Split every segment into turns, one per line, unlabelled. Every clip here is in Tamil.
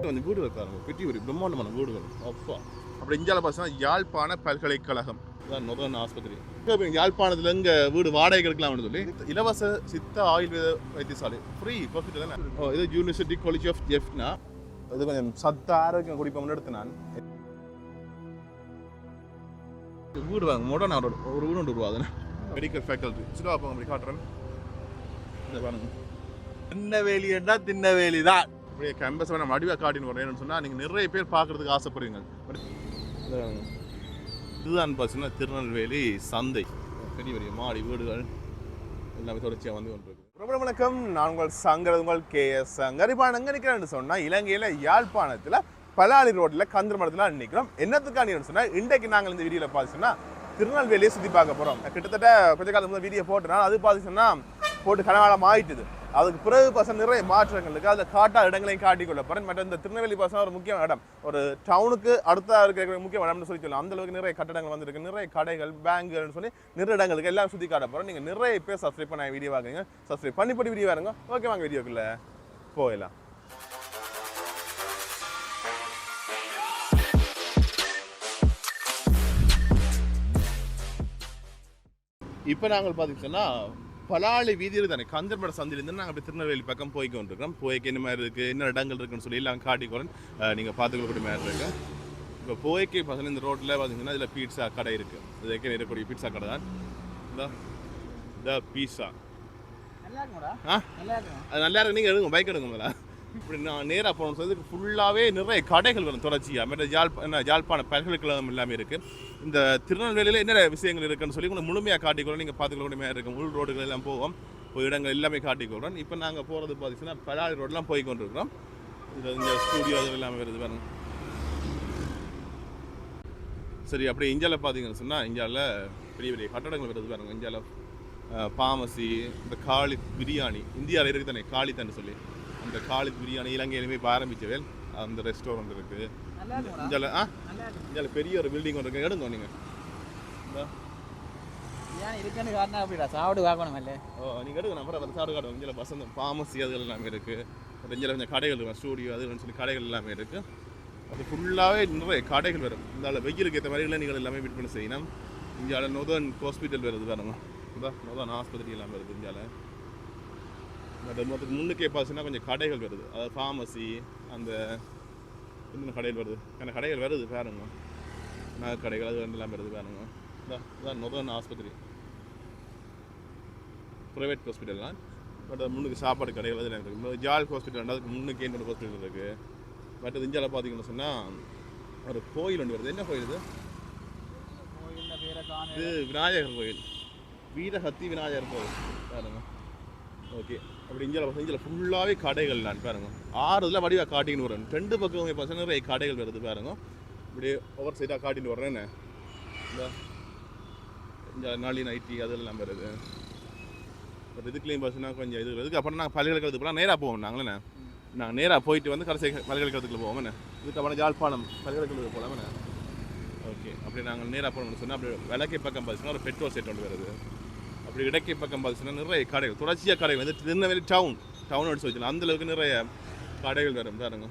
வந்து வீடு வைக்கிறாங்க, பெட்டி ஒரு பிரம்மாண்டமான வீடுகள். அப்பா அப்படி இந்தியாவில் பார்த்தீங்கன்னா யாழ்ப்பாண பல்கலைக்கழகம் தான் நொதன் ஆஸ்பத்திரி. யாழ்ப்பாணத்தில் இங்கே வீடு வாடகை எடுக்கலாம்னு சொல்லி இலவச சித்த ஆயுர்வேத வைத்தியசாலை ஃப்ரீ ப்ராஃபிட் தானே. இது யூனிவர்சிட்டி காலேஜ் ஆஃப் ஜெஃப்னா. இது கொஞ்சம் சத்த ஆரோக்கியம் குடிப்போம்னு எடுத்து நான் வீடு வாங்க மாடர்ன் ஒரு வீடு ஒன்று உருவாதுன்னு மெடிக்கல் ஃபேக்கல்ட்டி சிலா அப்போ அப்படி காட்டுறேன். இதை பாருங்க,
திண்ணவேலின்னா திண்ணவேலி தான்.
அப்படியே கேம்பஸ் வேணாம் வடிவாக காட்டின்னு வரேன்னு சொன்னால் நீங்கள் நிறைய பேர் பார்க்குறதுக்கு ஆசைப்படுவீங்க. இதுதான் பார்த்தீங்கன்னா திருநெல்வேலி சந்தை. பெரிய பெரிய மாடி வீடுகள் எல்லாமே தொடர்ச்சியாக வந்து கொண்டிருக்கு. ரொம்ப வணக்கம், நான் உங்கள் சங்கர், உங்கள் KS சங்கர். இப்போ எங்கே நிற்கிறேன்னு சொன்னால் இலங்கையில் யாழ்ப்பாணத்தில் பலாலி ரோட்டில் கந்திரமடத்தில் நிற்கிறோம். என்னத்துக்கான சொன்னால் இன்றைக்கு நாங்கள் இந்த வீடியோவில் பார்த்தீங்கன்னா திருநெல்வேலியை சுற்றி பார்க்க போகிறோம். கிட்டத்தட்ட கொஞ்ச காலம் முதல் வீடியோ போட்டுனா அது பார்த்தீங்கன்னா போட்டு கனகாலம் ஆயிட்டுது. அதுக்கு பிறகு பசங்க நிறைய மாற்றங்கள் இருக்குது. அதில் காட்டா இடங்களையும் காட்டிக்கொள்ள போகிறேன். மற்ற இந்த திருநெல்வேலி பசங்க ஒரு முக்கிய இடம், ஒரு டவுனுக்கு அடுத்த இருக்கிற முக்கிய இடம்னு சொல்லி சொல்லலாம். அந்தளவுக்கு நிறைய கட்டடங்கள் வந்துருக்கு, நிறைய கடைகள், பேங்குகள்னு சொல்லி நிறைய இடங்களுக்கு எல்லாம் சுற்றி காட்ட போகிறோம். நீங்கள் நிறைய பேர் சப்ஸ்கிரைப் பண்ண வீடியோ வாங்குங்க, சப்ஸ்கிரைப் பண்ணிப்படி வீடியோ வாருங்க. ஓகே, வாங்க வீடியோக்குள்ளே போயிடலாம். இப்போ நாங்கள் பார்த்தீங்கன்னா பலாலி வீதியில் தானே கந்தர்மட சந்தையிலேருந்து நாங்கள் அப்படி திருநெல்வேலி பக்கம் போய்க்கொண்டிருக்கோம். போய்க்கு என்ன மாதிரி இருக்குது, என்ன இடங்கள் இருக்குன்னு சொல்லி எல்லாம் காட்டிக்கொறேன். நீங்கள் பார்த்துக்கக்கூடிய மாதிரி இருக்கு. இப்போ போய்க்கு பார்த்தீங்கன்னா இந்த ரோட்டில் பார்த்தீங்கன்னா இதில் பீட்சா கடை இருக்குது. இதுக்கு இருக்கக்கூடிய பீட்சா கடை தான் இந்த பீட்சா. அது நல்லா இருக்கு. நீங்கள் எடுங்க, பைக் எடுங்க. இப்படி நான் நேராக போகணும்னு சொல்லி ஃபுல்லாகவே நிறைய கடைகள் வரும் தொடர்ச்சியாக. மற்ற யாழ்ப்பாண பல்கலைக்கழகம் எல்லாமே இருக்குது. இந்த திருநெல்வேலியில் என்ன விஷயங்கள் இருக்குன்னு சொல்லி உங்களுக்கு முழுமையாக காட்டிக்கொள்ள நீங்கள் பார்த்துக்கொள்ள மாதிரி இருக்கும். உள் ரோடுகள் எல்லாம் போவோம், இடங்கள் எல்லாமே காட்டிக்கொள்கிறோம். இப்போ நாங்கள் போகிறது பார்த்தீங்கன்னா பலாலி ரோடெலாம் போய் கொண்டிருக்கிறோம். இது இந்த ஸ்டூடியோ அது எல்லாமே வருது பாருங்க. சரி, அப்படியே இந்தியாவில் பார்த்தீங்கன்னு சொன்னால் இந்தியாவில் பெரிய பெரிய கட்டடங்கள் வருது பாருங்க. இந்தியாவில் ஃபார்மசி, இந்த காலித் பிரியாணி இந்தியாவில் இருக்குது தானே, காலித்தான்னு சொல்லி அந்த காலித் பிரியாணி இலங்கையிலுமே இப்போ ஆரம்பிச்சவேல் அந்த ரெஸ்டாரண்ட் இருக்குது. இந்தியாவில் பெரிய ஒரு பில்டிங் ஒன்று இருக்குது. எடுங்க நீங்கள்
சாப்பிடு பார்க்கணும்.
நீங்கள் எடுங்க, நம்ம சாப்பிடு காட்டுவோம். இந்தியாவில் வசந்தம் ஃபார்மசி அது எல்லாமே இருக்குது. இந்தியாவில் கொஞ்சம் கடைகள் இருக்கும், ஸ்டூடியோ அதுன்னு சொல்லி கடைகள் எல்லாமே இருக்குது. அது ஃபுல்லாகவே நிறைய கடைகள் வரும். இந்த வெயிலுக்கு ஏற்ற மாதிரி நீங்கள் எல்லாமே விற்பனை செய்யணும். இந்தியாவில் நொதன் ஹாஸ்பிட்டல் வருது பாருங்க, நொதன் ஆஸ்பத்திரி எல்லாம் வருது இந்தியாவில். மொத்தத்துக்கு முன்னுக்கே பார்த்தீங்கன்னா கொஞ்சம் கடைகள் வருது. அதாவது ஃபார்மசி அந்த இன்னும் கடைகள் வருது, ஏன்னா கடைகள் வருது பாருங்க. நகை கடைகள் அது எல்லாம் வருது பாருங்க. இதான் நொதன் ஆஸ்பத்திரி, ப்ரைவேட் ஹாஸ்பிட்டல்லாம். பட் முன்னுக்கு சாப்பாடு கடைகள் அதெல்லாம் இருக்குது. ஜால் ஹாஸ்பிட்டல் அதுக்கு முன்னுக்கே இன்னொரு ஹாஸ்பிட்டல் இருக்குது. பட் இந்தியாவில் பார்த்தீங்கன்னு சொன்னால் ஒரு கோயில் ஒன்று வருது. என்ன கோயில் இது? இது விநாயகர் கோயில், வீரஹத்தி விநாயகர் கோயில் பாருங்க. ஓகே, அப்படி இந்தியாவில் ஃபுல்லாகவே கடைகள் நான் பாருங்க. 6 இதில் வடிவாக காட்டின்னு வரேன். 2 பக்கமே பார்த்தீங்கன்னா நிறைய கடைகள் வருது பாருங்க. இப்படி ஓவர் சைடாக காட்டின்னு வர்றேன்னு இந்த நாளின் ஐடி அதெல்லாம் வருது. பட் இதுக்குலேயும் பார்த்தீங்கன்னா கொஞ்சம் இது வருது. அப்புறம் நாங்கள் பல்கலைக்கழகத்துக்கு போனால் நேராக போவோம். நாங்கள் நேராக போயிட்டு வந்து கடைசி பல்கலைக்கழகத்துக்குள்ள போவோம். இதுக்கப்புறம் யாழ்ப்பாணம் பல்கலைக்கழகத்துக்கு போகலாமே. ஓகே, அப்படி நாங்கள் நேராக போகணும்னு சொன்னால் அப்படி விளக்கை பக்கம் பார்த்தீங்கன்னா ஒரு பெட்ரோல் செட் ஒன்று வருது. அப்படி இடக்கை பக்கம் பார்த்தீங்கன்னா நிறைய கடைகள், தொடர்ச்சியாக கடைகள் வந்து திருநெல்வேலி டவுன் அடிச்சு வச்சுக்கலாம். அந்தளவுக்கு நிறைய கடைகள் வரும் பாருங்க.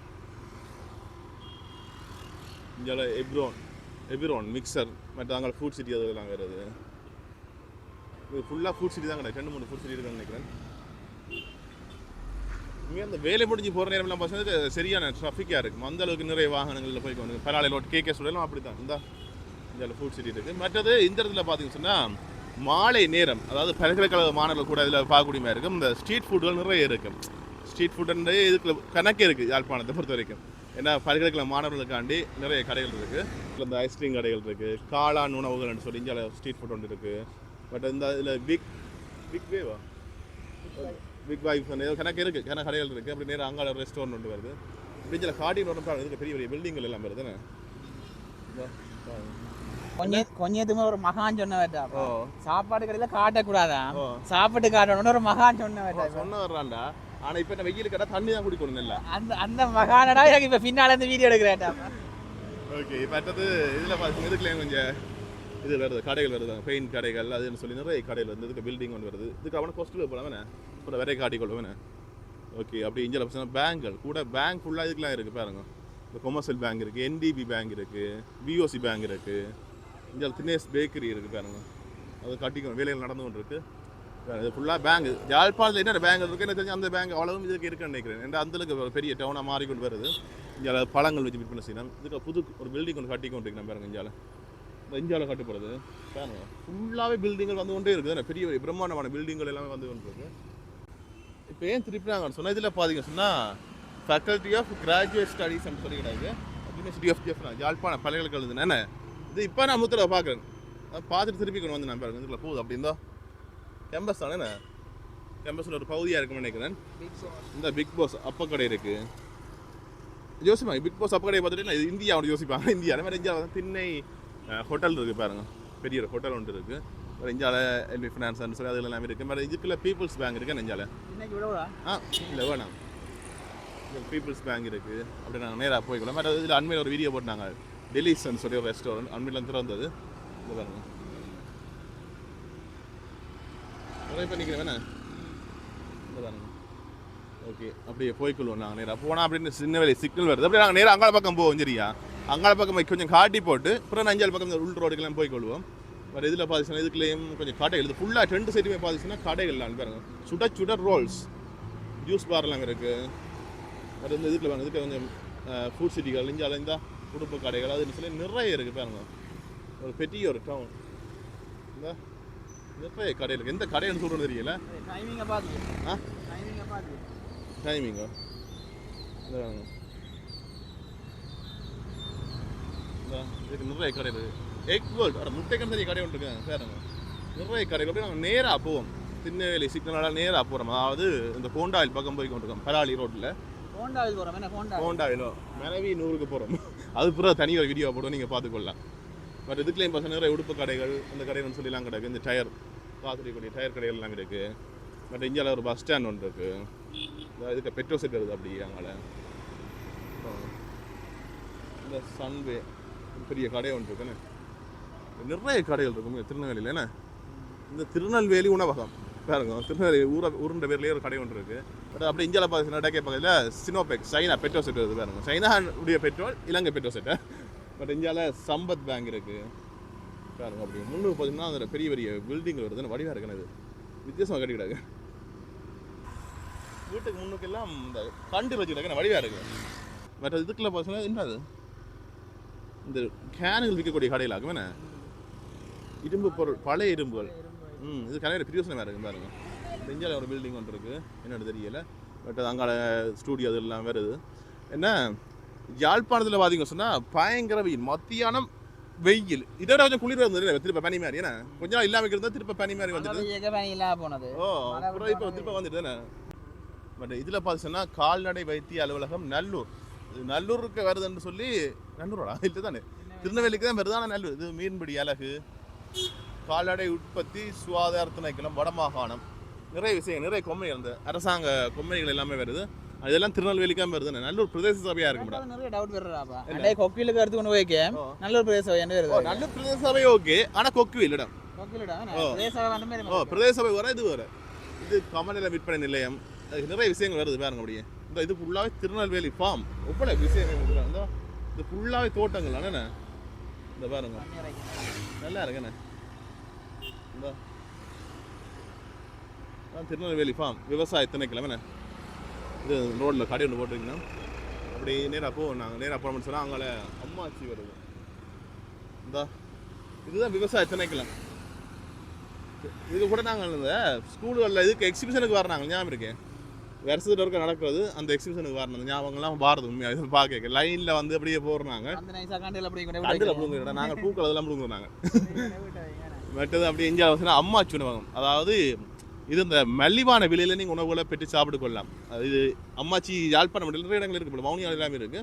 இந்தியாவில் எபிரோன் மிக்சர் மற்ற அங்கே ஃபுட் சிட்டி அதெல்லாம் வருது. இது ஃபுல்லாக ஃபுட் சிட்டி தான் கிடையாது. 2-3 ஃபுட் சிட்டி இருக்குன்னு நினைக்கிறேன். இங்கே அந்த வேலை முடிஞ்சு போகிற நேரம்லாம் பார்த்தீங்கன்னா சரியான ட்ராஃபிக்காக இருக்கும். அந்தளவுக்கு நிறைய வாகனங்களில் போய்க்கு வந்து பலாலி ரோட் KK ஸ்டூடியோலாம் அப்படி தான். இந்தியாவில் ஃபுட் சிட்டி இருக்குது. மற்றது இந்த இடத்துல பார்த்தீங்கன்னு சொன்னால் மாலை நேரம், அதாவது பல்கலைக்கழக மாணவர்கள் கூட இதில் பார்க்கக்கூடிய மாதிரி இருக்கும். இந்த ஸ்ட்ரீட் ஃபுட்டுகள் நிறைய இருக்கும். ஸ்ட்ரீட் ஃபுட்டுன்றது இதுக்கு கணக்கே இருக்குது யாழ்ப்பாணத்தை பொறுத்த வரைக்கும். ஏன்னா பல்கலைக்கழக மாணவர்களுக்காண்டி நிறைய கடைகள் இருக்குது. இந்த ஐஸ்கிரீம் கடைகள் இருக்குது, காளான் உணவுகள்னு சொல்லி இந்தியாவில் ஸ்ட்ரீட் ஃபுட் ஒன்று இருக்குது. பட் இந்த இதில் பிக் வைஃப் கணக்கு இருக்குது, கடைகள் இருக்குது. அப்படி நேரம் அங்காள ரெஸ்டாரண்ட் ஒன்று வருது. இப்படி காட்டின்னு ஒன்று இதுக்கு பெரிய பெரிய பில்டிங்கள் எல்லாம் வருதுன்னு
கொஞ்சத்துமே ஒரு மகான் சொன்ன வேட்டா. சாப்பாடு கடையில காட்டக்கூடாதான், சாப்பாட்டு காட்டணும்னு ஒரு மகான் சொன்ன
வர்றான்டா. ஆனா இப்ப வெயில் கடை தண்ணி தான் குடிக்கணும் இல்ல.
அந்த மகானடா எனக்கு இப்ப பின்னால இருந்து வீடியோ எடுக்கிறேன்டா.
ஓகே, இப்ப அடுத்தது இதுல பாத்தீங்கன்னா இதுக்குள்ளே கொஞ்சம் இது வருது, கடைகள் வருது, பெயிண்ட் கடைகள் அதுன்னு சொல்லி நிறைய கடைகள் வந்து இதுக்கு பில்டிங் ஒன்று வருது. இதுக்கு அவனை கொஸ்டில் போகலாம் வேணே, அப்புறம் வேற காட்டிக்கொள்ளும் வேணே. ஓகே அப்படி இங்கே பார்த்தீங்கன்னா பேங்க்கள் கூட பேங்க் ஃபுல்லாக இதுக்கெலாம் இருக்குது பாருங்க. இந்த கொமர்ஷியல் பேங்க் இருக்குது, என்டிபி பேங்க் இருக்குது, பிஓசி பேங்க் இருக்குது, இங்கே தினேஷ் பேக்கரி இருக்குது பாருங்க. அது கட்டிக்கணும் வேலைகள் நடந்து கொண்டு இருக்குது. இது ஃபுல்லாக பேங்க். யாழ்ப்பாணத்தில் என்னென்ன பேங்க் இருக்குது எனக்கு தெரிஞ்சு அந்த பேங்க் அவ்வளவும் இதுக்கு இருக்குன்னு நினைக்கிறேன். ஏன்னா அந்தளவுக்கு ஒரு பெரிய டவுனாக மாறிக்கொண்டு வருது. இங்கே பழங்கள் வச்சு விற்பனை செய்யணும். இதுக்கு புது ஒரு பில்டிங் ஒன்று கட்டி கொண்டு இருக்கணும் பாருங்க. இந்தியாவில் கட்டுப்படுது பாருங்க. ஃபுல்லாகவே பில்டிங்கள் வந்து கொண்டே இருக்குது. பெரிய பிரம்மாண்டமான பில்டிங்கள் எல்லாமே வந்து கொண்டு இருக்கு. இப்போ ஏன் திருப்பினாங்கன்னு சொன்னால் இதில் பார்த்தீங்க சொன்னால் ஃபேக்கல்ட்டி ஆஃப் கிராஜுவேட் ஸ்டடீஸ் அப்படின்னு சொல்லி கிடையாது. யூனிவர்சிட்டி ஆஃப் ஜெஃப்னா யாழ்ப்பாண பல்கலைக்கழகம் என்ன இது இப்போ நான் முத்திரை பார்க்குறேன். பார்த்துட்டு திருப்பி கொண்டு வந்து நான் பாருங்க இதுக்குள்ள போகுது அப்படின்னா கேம்பஸ் தானே என்ன கேம்பஸில் ஒரு பகுதியாக இருக்குன்னு நினைக்கிறேன். இந்த பிக் பாஸ் அப்போ கடை இருக்குது. யோசிப்பாங்க பிக் பாஸ் அப்போ கடையை பார்த்துட்டு இது இந்தியாவோட யோசிப்பாங்க. இந்தியா அதே மாதிரி இந்தியாவில் திண்ணை ஹோட்டல் இருக்குது பாருங்க. பெரிய ஒரு ஹோட்டல் ஒன்று இருக்குது. இந்தியாவில் எல்பி ஃபினான்ஸ் சொல்லி அதில் எல்லாமே இருக்குது. மாதிரி இதுக்குள்ள பீப்புள்ஸ் பேங்க் இருக்குது இந்தியாவில். இல்லை வேணாம் பீப்புள்ஸ் பேங்க் இருக்குது. அப்படி நாங்கள் நேராக போய்க்கலாம். மாதிரி இதில் அண்மையில் ஒரு வீடியோ போட்டாங்க. டெலிஷன் சொல்லி ஒரு ரெஸ்டாரண்ட் அண்மையில் திறந்தது. இது பாருங்க நிறைய பண்ணிக்கிறேன் வேணா. இது பாருங்க ஓகே அப்படியே போய்க்கொள்வோம். நாங்கள் நேராக போனால் அப்படின்னு சின்ன வேலை சிக்கல் வருது. அப்படியே நாங்கள் நேராக அங்காள பக்கம் போவோம். சரியா அங்காள பக்கம் கொஞ்சம் காட்டி போட்டு அப்புறம் அஞ்சாள் பக்கம் உள் ரோடுக்கெல்லாம் போய்க்கொள்வோம். பட் இதில் பார்த்துச்சுன்னா இதுக்குள்ளேயும் கொஞ்சம் கடைகள் இது ஃபுல்லாக 2 சைடுமே பார்த்துச்சுன்னா கடைகள்லாம் பாருங்க. சுட ரோல்ஸ் ஜூஸ் பார்லாம் இருக்குது. பட் இந்த இதுக்குள்ள பாருங்க இதுக்கு கொஞ்சம் ஃபுட் சிட்டிகள் இஞ்சால இந்த உடுப்பு கடைகள் அதுன்னு சொல்லி நிறைய இருக்குது பாருங்க. ஒரு பெரிய ஒரு டவுன் இந்த நிறைய கடையில் இருக்குது. எந்த கடைன்னு சொல்கிறது தெரியல. டைமிங்கோ இதுக்கு நிறைய கடை இருக்குது. எக் வேர்ல்டு ஒரு முட்டைக்கு தெரிய கடை ஒன்று இருக்குங்க பாருங்க. நிறைய கடைகள் அப்படி நாங்கள் நேராக போவோம். திருநெல்வேலி சிக்னலால் நேராக போகிறோம். அதாவது இந்த கோண்டாவில் பக்கம் போய் கொண்டிருக்கோம். பராளி ரோட்டில் கோண்டாவிலோ மனைவி 100க்கு போகிறோம். அது பூரா தனி ஒரு வீடியோ போடுவோம் நீங்கள் பார்த்துக்கொள்ளலாம். பட் இதுக்குலேயும் பார்த்தா நிறைய உடுப்பு கடைகள் அந்த கடைகள்னு சொல்லிலாம் கிடக்கு. இந்த டயர் பார்த்துக்கூடிய டயர் கடைகள் எல்லாம் இருக்குது. பட் இந்தியாவில் ஒரு பஸ் ஸ்டாண்ட் ஒன்று இருக்குது. இதுக்கு பெட்ரோல் செட் வருது அப்படி அங்கே. இந்த சன்வே பெரிய கடை ஒன்று இருக்குன்னு நிறைய கடைகள் இருக்கும் திருநெல்வேலியில். என்ன இந்த திருநெல்வேலி உணவகம் பாருங்க. திருநெல்வேலி ஊருன்ற பேர்லேயே ஒரு கடை ஒன்று இருக்குது. பட் அப்படி இந்தியாவில் பார்த்தீங்கன்னா டேக்கே பக்கத்தில் சினோபெக் சைனா பெட்ரோல் செட் வருது பாருங்க. சைனாவுடைய petrol Ilangai petrol shed. But இந்தியாவில் சம்பத் பேங்க் இருக்குது பாருங்க. அப்படி முன்னூறு பார்த்தீங்கன்னா அதில் பெரிய பெரிய பில்டிங் வருதுன்னு வடிவாக இருக்குன்னு அது வித்தியாசமாக கட்டி கிடக்கு. வீட்டுக்கு முன்னுக்கெல்லாம் இந்த கண்டு வச்சு கிடக்கு வடிவாக இருக்குது. பட் இதுக்குள்ள பார்த்தீங்கன்னா என்ன அது இந்த கேனுகள் விற்கக்கூடிய கடையில் ஆகும். என்ன இரும்பு பொருள் பழைய இரும்புகள். இது கடையில் பிரியோசனமாக இருக்குது பாருங்க. இந்தியாவில் ஒரு பில்டிங் ஒன்று இருக்குது என்னென்னு தெரியல. பட் அது அங்கே ஸ்டூடியோ அது எல்லாம் வருது. என்ன யாழ்ப்பாணத்தில் பார்த்தீங்க சொன்னால் பயங்கர வெயில். மத்தியானம் வெயில் இதோட கொஞ்சம் குளிர் இருந்தது. திருப்ப பனி மாதிரி ஏன்னா கொஞ்ச நாள் இல்லாமல் இருந்தால் திருப்ப பனி மாதிரி வந்துட்டு அப்புறம் இப்போ திருப்ப வந்துட்டு தானே. பட் இதில் பார்த்தீங்கன்னா கால்நடை வைத்திய அலுவலகம் நல்லூர். நல்லூருக்கு வருதுன்னு சொல்லி நல்லூரா இல்லை தானே திருநெல்வேலிக்கு தான் வருது. ஆனால் நல்லூர் இது மீன்பிடி அலகு கால்நடை உற்பத்தி சுகாதார திணைக்களம் வடமாகாணம் நிறைய விஷயங்கள் நிறைய கொம்மைகள் அந்த அரசாங்க கொம்மைகள் எல்லாமே வருது. அதெல்லாம் திருநெல்வேலிக்காம வருது. நல்லூர் பிரதேச சபையா இருக்கு.
நிறைய டவுட் வருறாப்பா கொக்கிலுக்கு எடுத்து கொண்டு போய்க்க நல்லூர் பிரதேச சபை என்ன வருது.
நல்லூர் பிரதேச சபை ஓகே. ஆனால் கொக்குவில் இடம் பிரதேச சபை வர இது வர இது கமநில விற்பனை நிலையம் நிறைய விஷயங்கள் வருது பாருங்க. அப்படியே இந்த இது ஃபுல்லாகவே திருநெல்வேலி ஃபார்ம் ஒவ்வொரு விஷயங்கள் இந்த இது ஃபுல்லாகவே தோட்டங்கள் என்ன இந்த பாருங்க நல்லா இருக்குண்ணே. இந்த திருநெல்வேலி ஃபார்ம் விவசாய திணைக்களம் என்ன இது ரோட்டில் கடை ஒன்று போட்டிருக்கீங்கன்னா அப்படி நேராக போவோம். நாங்கள் நேராக போனோம்னு சொன்னால் அங்கே அம்மாச்சி வருது. இந்த இதுதான் விவசாய திணைக்களம். இதுக்கு கூட நாங்கள் இந்த ஸ்கூல்களில் இதுக்கு எக்ஸிபிஷனுக்கு வர்றாங்க ஞாபகம் இருக்கேன். வருஷத்துல இருக்க நடக்கிறது அந்த எக்ஸிபிஷனுக்கு வரணும். அந்த ஞாபகம்லாம் பாரது உண்மையாக இது பார்க்க லைனில் வந்து அப்படியே போடுறாங்க. நாங்கள் பூக்கள் அதெல்லாம் கொடுக்குறாங்க. மற்றது அப்படியே எஞ்சால் வச்சுன்னா அம்மாச்சி உணவகம். அதாவது இது இந்த மலிவான விலையில் நீங்கள் உணவுகளை பெற்று சாப்பிட்டு கொள்ளலாம். இது அம்மாச்சி யாழ்ப்பாணம் நிறைய இடங்கள் இருக்குது. மௌனியால் எல்லாமே இருக்குது.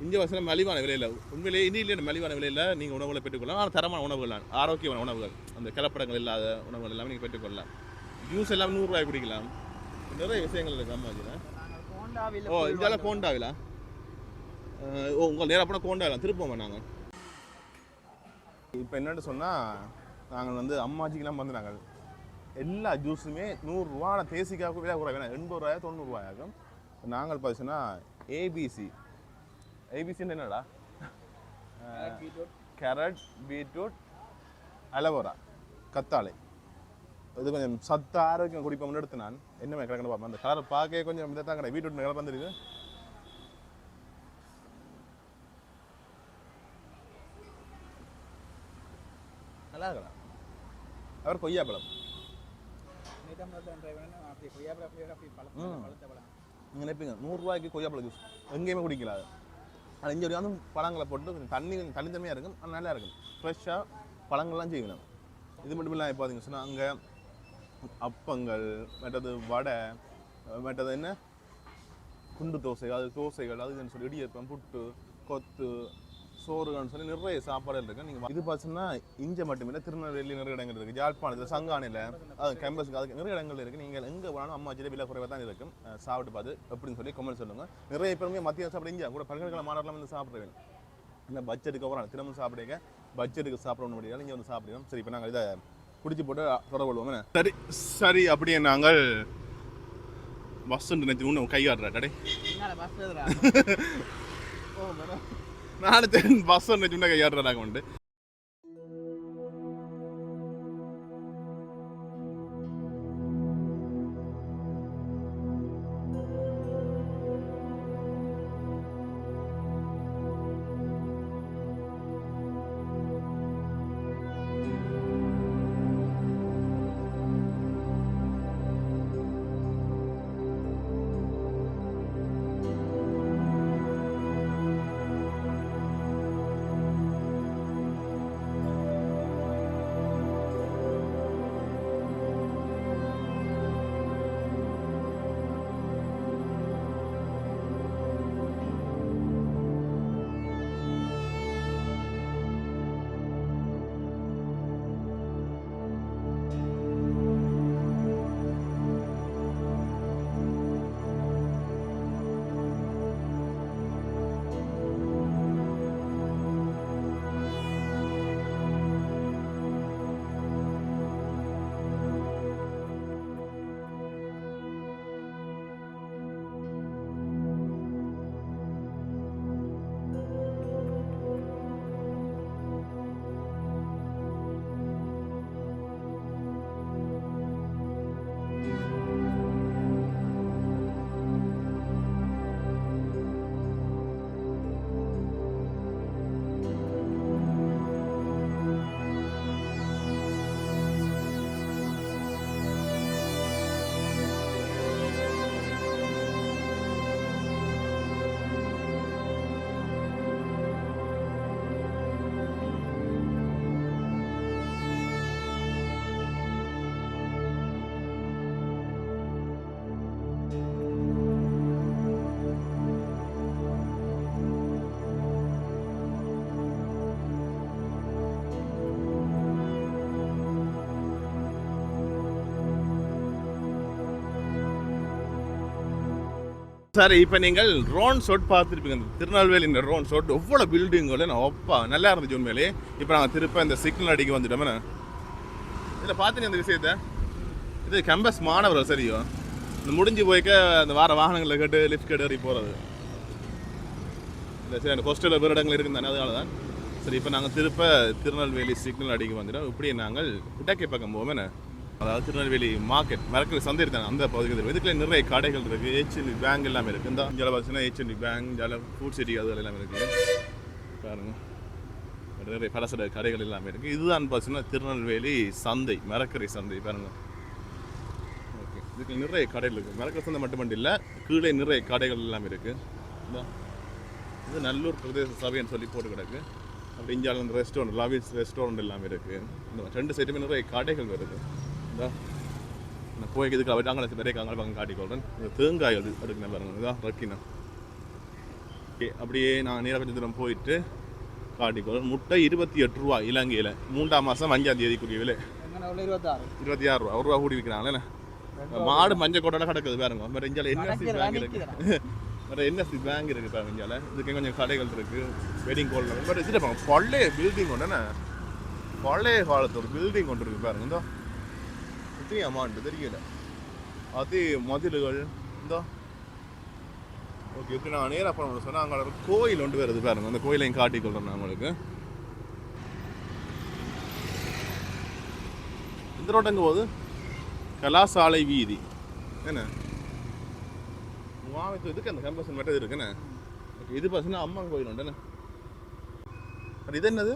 இங்கே வசதி மலிவான விலையில் உண்மையிலேயே இந்தியிலே மலிவான விலையில் நீங்கள் உணவுகளை பெற்றுக்கொள்ளலாம். ஆனால் தரமான உணவுகள் ஆரோக்கியமான உணவுகள் அந்த கலப்படங்கள் இல்லாத உணவுகள் எல்லாமே நீங்கள் பெற்றுக்கொள்ளலாம். ஜூஸ் எல்லாம் 100 ரூபாய் குடிக்கலாம். நிறைய விஷயங்கள் இருக்குது அம்மாச்சியில். ஓ இதெல்லாம் கோண்டாவிலா? ஓ உங்கள் நேராக போனால் கோண்டாவிலாம் திருப்போம் நாங்கள். இப்போ என்னென்னு சொன்னால் நாங்கள் வந்து அம்மாச்சிக்கெல்லாம் வந்து நாங்கள் எல்லா ஜூஸுமே 100 ரூபா. ஆனால் தேசிக்காவுக்கு விலை குறைய வேணாம் 80 ரூபாயா 90 ரூபாயாகும். நாங்கள் பார்த்தீங்கன்னா ஏபிசி என்னடா கேரட் பீட்ரூட் அலவோரா கத்தாழை இது கொஞ்சம் சத்து ஆரோக்கியம் குடிப்போம்னு எடுத்து நான் என்ன கிடக்கணும் பார்ப்பேன் அந்த கலரை பார்க்க கொஞ்சம் இதை தான் கடை பீட்ரூட் கிளம்ப வந்துருக்கு நல்லா இருக்கலாம் அவர் கொய்யாப்பழம் நீங்கள் நினைப்பீங்க 100 ரூபாய்க்கு கொய்யாப்பழம் ஜூஸ் எங்கேயுமே குடிக்கல அது ஆனால் இங்கே வந்து பழங்களை போட்டு கொஞ்சம் தனித்தன்மையாக இருக்கும் அது நல்லா இருக்கும் ஃப்ரெஷ்ஷாக பழங்கள்லாம் செய்யணும் இது மட்டும் இல்லாமல் பார்த்தீங்க சொன்னால் அங்கே அப்பங்கள் மற்றது வடை மற்றது என்ன குண்டு தோசைகள் அது தோசைகள் அதுன்னு சொல்லி இடியப்பம் புட்டு கொத்து சோறுகள்னு சொல்லி நிறைய சாப்பாடுகள் இருக்குது நீங்கள் இது பார்த்தீங்கன்னா இங்கே மட்டுமில்லை திருநெல்வேலி நிறைய இடங்கள் இருக்குது யாழ்ப்பாணத்தில் சங்கானையில் அது கேம்பஸுக்கு அதுக்கு நிறைய இடங்கள் இருக்குது நீங்கள் எங்கே போனாலும் அம்மா ஜிலே விலை குறைவாக தான் இருக்கும் சாப்பிட்டு பார்த்து எப்படின்னு சொல்லி கமெண்ட் சொல்லுங்கள் நிறைய பேருமே மத்தியம் சாப்பிட இங்கே கூட பல்கலைக்கழக மாணவர்களாம் வந்து சாப்பிட்றேன் இல்லை பட்ஜெட்டுக்கு அப்புறம் திரும்ப சாப்பிடுங்க பட்ஜெட்டுக்கு சாப்பிடணும் முடியாது இங்கே வந்து சாப்பிடுவோம் சரி இப்போ நாங்கள் இதை குடிச்சு போட்டு தொடர்பு கொள்வோம் சரி சரி அப்படியே நாங்கள் பஸ் நினைச்சு இன்னும் கையாடுறா கடை நானும் பஸ் நினைச்சு கையாடுறாங்க உண்டு சரி இப்போ நீங்கள் ரோன் ஷோட் பார்த்துருப்பீங்க திருநெல்வேலி இந்த ரோன் ஷோட் எவ்வளோ பில்டிங்குள்ள நான் ஒப்பா நல்லா இருந்துச்சு உண்மையிலே இப்போ நாங்கள் திருப்ப இந்த சிக்னல் அடிக்க வந்துட்டோமே இதில் பார்த்துங்க இந்த விஷயத்த இது கேம்பஸ் மாணவர் சரியோ இந்த முடிஞ்சு போய்க்க அந்த வார வாகனங்களில் கேட்டு லிஃப்ட் கேட்டு ஏறி போகிறது இல்லை சரி அந்த ஹோஸ்டலில் வேறு இடங்கள் இருக்குது தானே அதனால தான் சரி இப்போ நாங்கள் திருப்ப திருநெல்வேலி சிக்னல் அடிக்க வந்துட்டோம் இப்படி நாங்கள் இட்டக்கை பக்கம் போவோமே அதாவது திருநெல்வேலி மார்க்கெட் மரக்கறி சந்தை இருக்காங்க அந்த பகுதிக்கு இதுக்குள்ள நிறைய கடைகள் இருக்குது ஹெச்என்டி பேங்க் எல்லாமே இருக்குது இந்த இதில் பார்த்தீங்கன்னா ஹெச்என்டி பேங்க் இதில் ஃபுட் சிட்டி அது எல்லாமே இருக்குது பாருங்க நிறைய பலசர கடைகள் எல்லாமே இருக்குது இதுதான் பார்த்தீங்கன்னா திருநெல்வேலி சந்தை மரக்கறி சந்தை பாருங்க ஓகே இதுக்கு நிறைய கடைகள் இருக்குது மரக்கறி சந்தை மட்டும் இல்லை கீழே நிறைய கடைகள் எல்லாமே இருக்குது இந்த இது நல்லூர் பிரதேச சபைன்னு சொல்லி போட்டு கிடக்கு அப்படி இங்கே அந்த ரெஸ்டாரண்ட் லவிஸ் ரெஸ்டாரண்ட் எல்லாமே இருக்குது இந்த ரெண்டு சைடுமே நிறைய கடைகள் வருது நான் போய் இதுக்கு அவர் அங்கே நிறைய காங்க பக்கம் காட்டிக்கொள்கிறேன் இந்த தேங்காய்கள் எடுக்கணும் பாருங்க இதான் ரக்கினா ஓகே அப்படியே நான் நேராக கொஞ்சம் தூரம் போயிட்டு காட்டிக்கொள்கிறேன் முட்டை 28 ரூபா இலங்கையில் 3ஆம் மாதம் 5ஆம் தேதிக்குரிய விலை 26 ரூபா 1 ரூபா கூடி விற்கிறாங்களே மாடு மஞ்சள் கோட்டோட கிடக்குது பாருங்க வேறு இந்தியாவில் என்எஸ்சி பேங்க் இருக்குது வேறு என்எஸ்சி பேங்க் இருக்குது பாருங்க இந்தியாவில் இதுக்கு கொஞ்சம் கடைகள் இருக்குது வெட்டிங் கோல்டு பட் இது பழைய பில்டிங் கொண்டு பழைய காலத்து ஒரு பில்டிங் கொண்டு இருக்குது பாருங்க இந்த அமௌண்ட் தெரியல அது மதில்கள் இந்த ஓகே இப்போ நான் நேராக போகணும்னு சொன்னால் அங்கே ஒரு கோயில் ஒன்று வருது பாருங்க, அந்த கோயிலையும் காட்டிக்கொள்கிறேன் நான் உங்களுக்கு. இந்த ரோடு எங்கே போகுது? கலாசாலை வீதி என்ன மாவட்ட இதுக்கு அந்த கேம்பஸ் மட்டும் இருக்குண்ணே. ஓகே இது பார்த்தீங்கன்னா அம்மன் கோயில் உண்டுண்ணே. அது இது என்னது?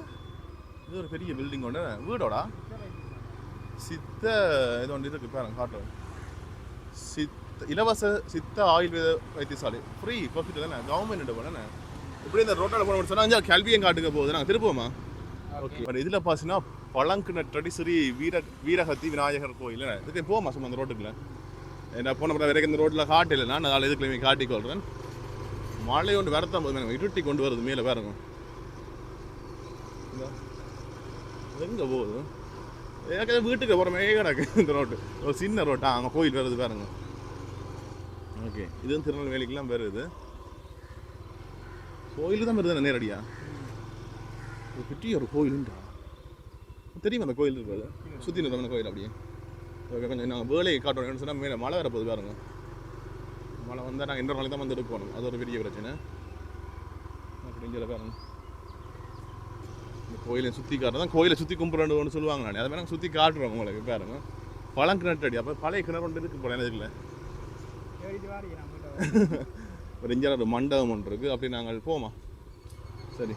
இது ஒரு பெரிய பில்டிங் உண்டு வீடோடா சித்த இது ஒன்று இருக்குது பாருங்க காட்டும். இலவச சித்த ஆயுர்வேத வைத்தியசாலை ஃப்ரீ ப்ராஃபிட் தானே, கவர்மெண்ட் போனேண்ணே. இப்படி இந்த ரோட்டில் போன சொன்னால் கல்வியும் காட்டுக்க போகுது. நாங்கள் திருப்போமா? ஓகே பட் இதில் பார்த்தீங்கன்னா பழங்குனட்டடி ஸ்ரீ வீரகத்தி விநாயகர் கோயில் இதுக்கு போமா சும்மா அந்த ரோட்டுக்குள்ள. என்ன போன வரைக்கும் இந்த ரோட்டில் காட்டில்லை, நான் அதனால் இதுக்குள்ள காட்டிக்கொள்கிறேன். மழை ஒன்று வரத்தான் போது இருட்டி கொண்டு வருது மேலே பாருங்க. எங்கே போகுது? எனக்கு வீட்டுக்கு போகிறமே கிடக்கு இந்த ரோட்டு, ஒரு சின்ன ரோட்டா அங்கே கோயில் வருது பாருங்க. ஓகே இதுவும் திருநெல்வேலிக்கெலாம் வருது. கோயில் தான் வருது நேரடியா. ஒரு பெரிய ஒரு கோயிலுண்டா தெரியுமா? அந்த கோயில் இருக்காது சுற்றி நிறுவன கோயில் அப்படியே. ஓகே கொஞ்சம் நாங்கள் வேலையை காட்டுறோம்னு சொன்னால் மேலே மழை வரப்போகுது பாருங்க. மழை வந்தால் நாங்கள் இன்னொரு நாளைக்கு தான் வந்து எடுக்கணும், அது ஒரு பெரிய பிரச்சனை. அப்படிங்கிற பாருங்க இந்த கோயிலை சுற்றி காட்டுறது தான், கோயிலை சுற்றி கும்பிட்றோன்னு ஒன்று சொல்லுவாங்க. நான் அதை நாங்கள் சுற்றி காட்டுறோம் உங்களுக்கு பாருங்க. பழங்கிணட்டடி அப்போ பழைய கிணறு ஒன்று இருக்கு போல இருக்குல்ல. ஒரு இஞ்சால ஒரு மண்டபம் ஒன்று இருக்குது, அப்படி நாங்கள் போமா. சரி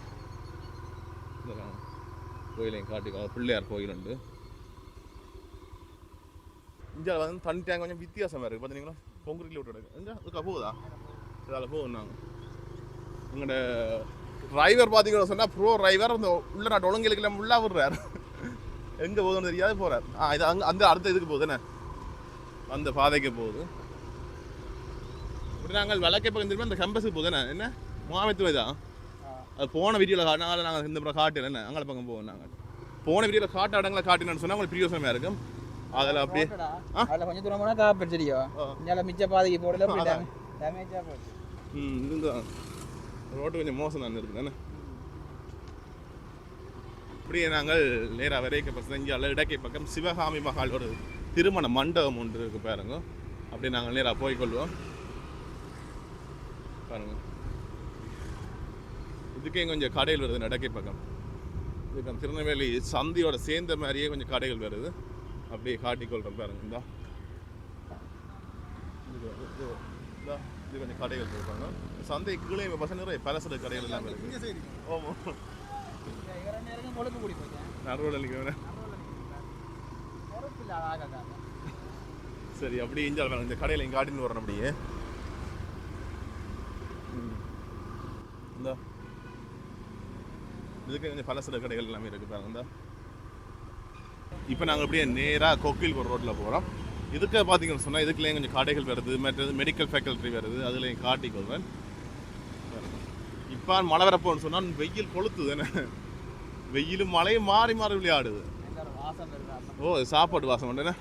கோயிலையும் காட்டிக்கோ, பிள்ளையார் கோயில் உண்டு. இஞ்சால வந்து தண்ணி டேங்க் கொஞ்சம் வித்தியாசமாக இருக்குது பார்த்தீங்களா, கொங்குரியில் விட்டு இங்கே அதுக்கா போகுதா? இதால் போகும். நாங்கள் உங்களோட டிரைவர் பார்த்தீங்கன்னா சொன்னால் ப்ரோ டிரைவர் அந்த உள்ள நாட்டு ஒழுங்குகளுக்கெல்லாம் உள்ளாக விடுறாரு, எங்கே போகுதுன்னு தெரியாது போகிறார். இது அங்கே அந்த அடுத்த இதுக்கு போகுதுண்ணே, அந்த பாதைக்கு போகுது. இப்படி நாங்கள் வழக்கை பக்கம் திரும்ப அந்த கம்பஸுக்கு போகுதுண்ணே. என்ன மாமத்துவை தான் அது போன வீடியோவில் காட்டினால நாங்கள் இந்த முறை காட்டல என்ன அங்கே பக்கம் போவோம். நாங்கள் போன வீடியோவில் காட்ட இடங்களை காட்டினு சொன்னால் உங்களுக்கு பிரியோசனமாக இருக்கும். அதில் அப்படியே
அதில் கொஞ்சம் தூரம் போனால் காப்பீடு தெரியும். இங்கே மிச்ச பாதைக்கு போடல டேமேஜாக போச்சு.
இதுதான் ரோட்டு கொஞ்சம் மோசம் தான் இருக்குதுண்ணே. இப்படியே நாங்கள் நேராக வரைக்க பக்கம் செஞ்சால இடக்கை பக்கம் சிவகாமி மகால் ஒரு திருமண மண்டபம் ஒன்று இருக்குது பாருங்க. அப்படியே நாங்கள் நேராக போய்கொள்வோம் பாருங்க. இதுக்கே கொஞ்சம் கடைகள் வருது நடக்கை பக்கம். இதுக்கு திருநெல்வேலி சந்தையோட சேர்ந்த மாதிரியே கொஞ்சம் கடைகள் வருது, அப்படியே காட்டிக்கொள்கிறோம் பாருங்க. இந்தா இது கொஞ்சம் கடைகள் இருப்பாங்க. சந்தை கீழே பசங்க நிறைய பலசர கடைகள் எல்லாம் இருக்கு. ஆமாம் நடுவில் சரி அப்படியே இஞ்சால் இந்த கடையில் இங்கே காட்டின்னு வரணும். அப்படியே இந்த இதுக்கு கொஞ்சம் பலசர கடைகள் எல்லாமே இருக்குது பாருங்க. இந்த இப்போ நாங்கள் அப்படியே நேராக கொக்கில் ஒரு ரோட்டில் போகிறோம். இதுக்கு பார்த்தீங்கன்னு சொன்னால் இதுக்குள்ளேயும் கொஞ்சம் கடைகள் வருது, மற்றது மெடிக்கல் ஃபேக்கல்ட்டி வருது, அதுலேயும் காட்டிக்கொள்வேன். இப்போ மழை வரப்போன்னு சொன்னால் வெயில் கொளுத்துது என்ன, வெயிலும் மழையும் மாறி மாறி விளையாடுது. ஓ சாப்பாடு வாசம் உண்டுண்ணே.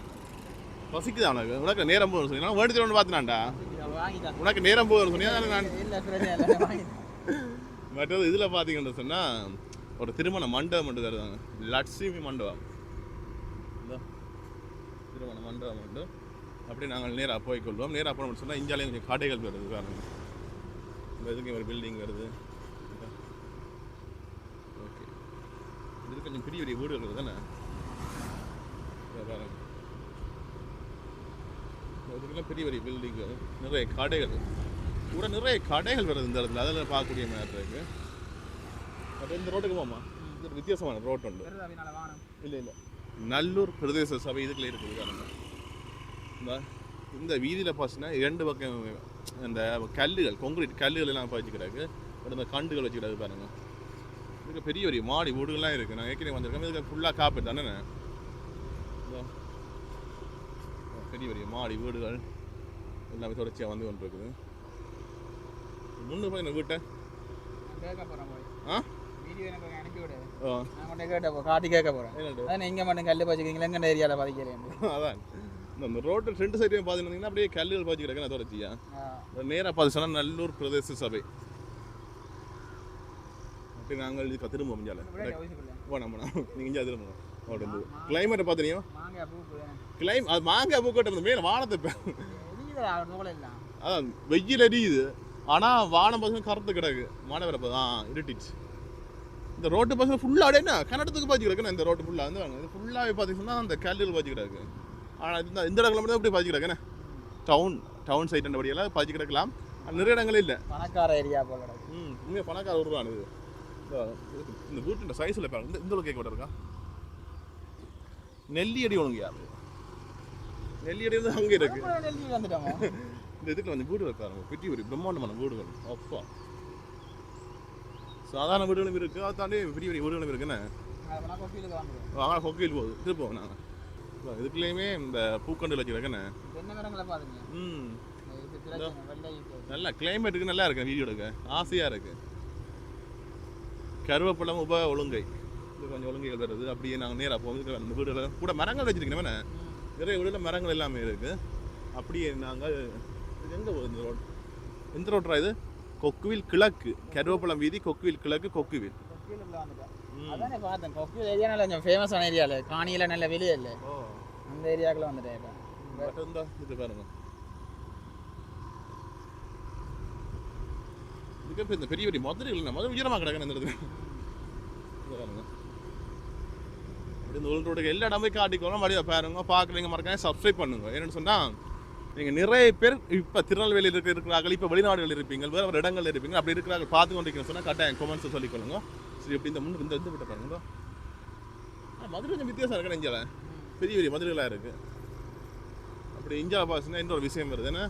பசிக்குதா உனக்கு? உனக்கு நேரம் போகணும்னு சொன்னீங்கன்னா வேண்டிட்டு ஒன்று பார்த்துனாண்டா உனக்கு நேரம் போகணும்னு சொன்னீங்க. நான் மற்றது இதில் பார்த்தீங்கன்னு சொன்னால் ஒரு திருமண மண்டபம் மட்டும் தருவாங்க, லட்சுமி மண்டபம். திருமண மண்டபம் உண்டு. அப்படி நாங்கள் நேராக போய்கொள்வோம். நேராக போனோம்னு சொன்னால் இந்தியாவிலேயும் கொஞ்சம் கடைகள் வருது பாருங்க. இந்த இதுக்கு ஒரு பில்டிங் வருது. ஓகே இது கொஞ்சம் பெரிய பெரிய வீடுகள் வருது தானே பாருங்க. இதுக்கெல்லாம் பெரிய பெரிய பில்டிங்கள், நிறைய கடைகள் கூட நிறைய கடைகள் வருது இந்த இடத்துல. அதில் பார்க்கக்கூடிய மாதிரி இருக்குது. பட் இந்த ரோட்டுக்கு போமா, இது ஒரு வித்தியாசமான ரோட் உண்டு. இல்லை இல்லை நல்லூர் பிரதேச சபை இதுக்குள்ளே இருக்குது பாருங்க. இந்த வீதியில் பார்த்தீங்கன்னா 2 பக்கம் இந்த கல்லுகள் கான்கிரீட் கல்லுகள் எல்லாம் வச்சுக்கிறாங்க, இந்த கண்டுகள் வச்சுக்கிறாங்க பாருங்க. இதுக்கு பெரிய பெரிய மாடி வீடுகள்லாம் இருக்குது. நாங்கள் ஏற்கனவே வந்திருக்கோம். இதுக்கு ஃபுல்லாக காப்பீடு தானே, பெரிய பெரிய மாடி வீடுகள் எல்லாமே தொடர்ச்சியாக வந்து கொண்டு இருக்குது. முன்னு போய் இந்த வீட்டை
காட்டி கேட்க போகிறேன். அதான் இங்கே மட்டும் கல் வச்சுக்கிறீங்களா, எங்கள் ஏரியாவில் பதிக்கிறேன்.
அதான் இந்த ரோட்டு 2 சைடையும் பார்த்துருந்தீங்கன்னா அப்படியே கல்லுகள் வச்சுக்கிறேன். நான் தொடர்ச்சியா நேராக பார்த்து சொன்னால் நல்லூர் பிரதேச சபை. அப்படி நாங்கள் இதுக்கு திரும்ப முடிஞ்சால போனோம் நீங்கள் இங்கே திரும்பணும். அப்படி கிளைமேட்டை பார்த்துனியோ அது மாங்காய் பூக்கட்டை மேலே வானத்தை அதான் வெயில் அடியுது. ஆனால் வானம் பசங்க கருத்து கிடக்கு மழை வரப்போ தான் இருட்டிச்சு. இந்த ரோட்டு பசங்க ஃபுல்லாக அப்படியே கன்னடத்துக்கு பாய்ச்சி கிடக்குண்ணே. இந்த ரோட்டு ஃபுல்லாக வந்து இது ஃபுல்லாகவே பார்த்தீங்கன்னா அந்த கல்லில் பாய்ச்சி கிடக்கு. ஆனால் இந்த இடத்துல மட்டும் எப்படி பாய்ச்சி கிடக்குண்ணே. டவுன் சைட் படியெல்லாம் பாய்ச்சி கிடக்கலாம். நிறைய இடங்கள் இல்லை.
பணக்கார ஏரியா போல.
உண்மையாக பணக்கார உருவானு இது. இந்த வீட்டு சைஸில் பாருங்க. இந்த கேட்க கூட இருக்கா நெல்லி அடி ஒழுங்கு யாரு நெல்லி அடி வந்து அங்கே இருக்கு. இந்த இதுக்கு வந்து வீடு வைக்காருங்க. பெட்டி ஒரு பிரம்மாண்டமான வீடுகள். அப்பா சாதாரண வீடுகளும் இருக்குது. அதை தாண்டி பெரிய பெரிய வீடுகளும் இருக்குண்ணே. ஆனால் கொக்கையில் போகுது திருப்போம் நாங்கள் இதுக்குள்ளேயுமே இந்த பூக்கண்டில் வச்சுருக்கேண்ணே. நல்லா கிளைமேட்டுக்கு நல்லா இருக்கு. வீடியோ எடுக்க ஆசையாக இருக்குது. கருவேப்பிலம் உப ஒழுங்கை இது கொஞ்சம் ஒழுங்கைகள் வருது. அப்படியே நாங்கள் நேராக போகுது. அந்த வீடுகள் கூட மரங்கள் வச்சுருக்கேன். நிறைய வீடுகளில் மரங்கள் எல்லாமே இருக்குது. அப்படியே நாங்கள் எங்கே போகுது இந்த ரோடு? எந்த ரோட்ரா இது? கொக்குவில் கிழக்கு கருவேப்பிலம் வீதி கொக்குவில் கிழக்கு கொக்குவில்.
அதானே பார்த்தேன். கொக்குவில் ஏரியா நல்ல ஃபேமஸான ஏரியாவில் காணியில் நல்ல வெளியே இல்லை. அந்த ஏரியாக்குள்ள வந்துட்டேன்.
இது பாருங்க. இதுக்கு இந்த பெரிய பெரிய மதுரைகள் மதுரை உயரமாக கிடக்குன்னு இந்த இடத்துல பாருங்க. அப்படி இந்த உள் ரோடுக்கு எல்லா இடமே காட்டிக்கோங்க. மறுபடியும் பாருங்க. பார்க்குறீங்க மறக்காம சப்ஸ்கிரைப் பண்ணுங்க. என்னென்னு சொன்னால் நீங்கள் நிறைய பேர் இப்போ திருநெல்வேலியில் இருக்கிறார்கள். இப்போ வெளிநாடுகள் இருப்பீங்க, வேறு இடங்கள் இருப்பீங்க. அப்படி இருக்கிறாங்க பார்த்து கொண்டிருக்கீங்கன்னு சொன்னால் கரெக்டாக கமெண்ட்ஸை சொல்லிக்கொள்ளுங்க. சரி எப்படி இந்த முன்னு இந்த விட்ட பாருங்க. மதுரை கொஞ்சம் வித்தியாசம் இருக்கு. இந்தியாவில் பெரிய பெரிய மதுரைகளாக இருக்குது. அப்படி இந்தியாவில் பார்த்தீங்கன்னா இன்னொரு விஷயம் வருது. ஏன்னா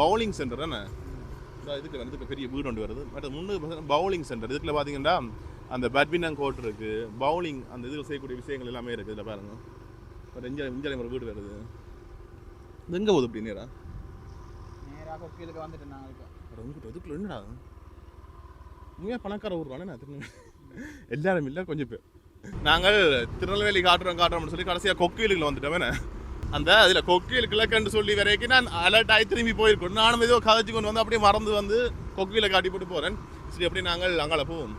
பவுலிங் சென்டர் என்ன இதுக்கு வந்து பெரிய வீடு ஒன்று வருது. பட் முன்னு பவுலிங் சென்டர். இதுக்குள்ள பார்த்தீங்கன்னா அந்த பேட்மிண்டன் கோர்ட் இருக்குது. பவுலிங் அந்த இதில் செய்யக்கூடிய விஷயங்கள் எல்லாமே இருக்குது. இதில் பாருங்க. பட் இந்தியாவில் ஒரு வீடு வருது. இது எங்கே போகுது? அப்படி நேராக
கொக்கிலுக்கு வந்துட்டு நாங்கள்
இதுக்குள்ள என்னடா உண்மையாக பணக்கார ஊர்வானே. நான் எல்லாரும் இல்லை கொஞ்சம் பேர். நாங்கள் திருநெல்வேலி காட்டுறோம்னு சொல்லி கடைசியாக கொக்கிலுக்குள்ள வந்துட்டோமே. அந்த அதில் கொக்கியில் கிழக்குன்னு சொல்லி வரைக்கும் நான் அலர்ட் ஆகி திரும்பி போயிருக்கோம். நானும் ஏதோ கதைச்சு கொண்டு வந்து அப்படியே மறந்து வந்து கொக்கியில் காட்டி போட்டு போகிறேன். சரி அப்படி நாங்கள் அங்கே போவோம்.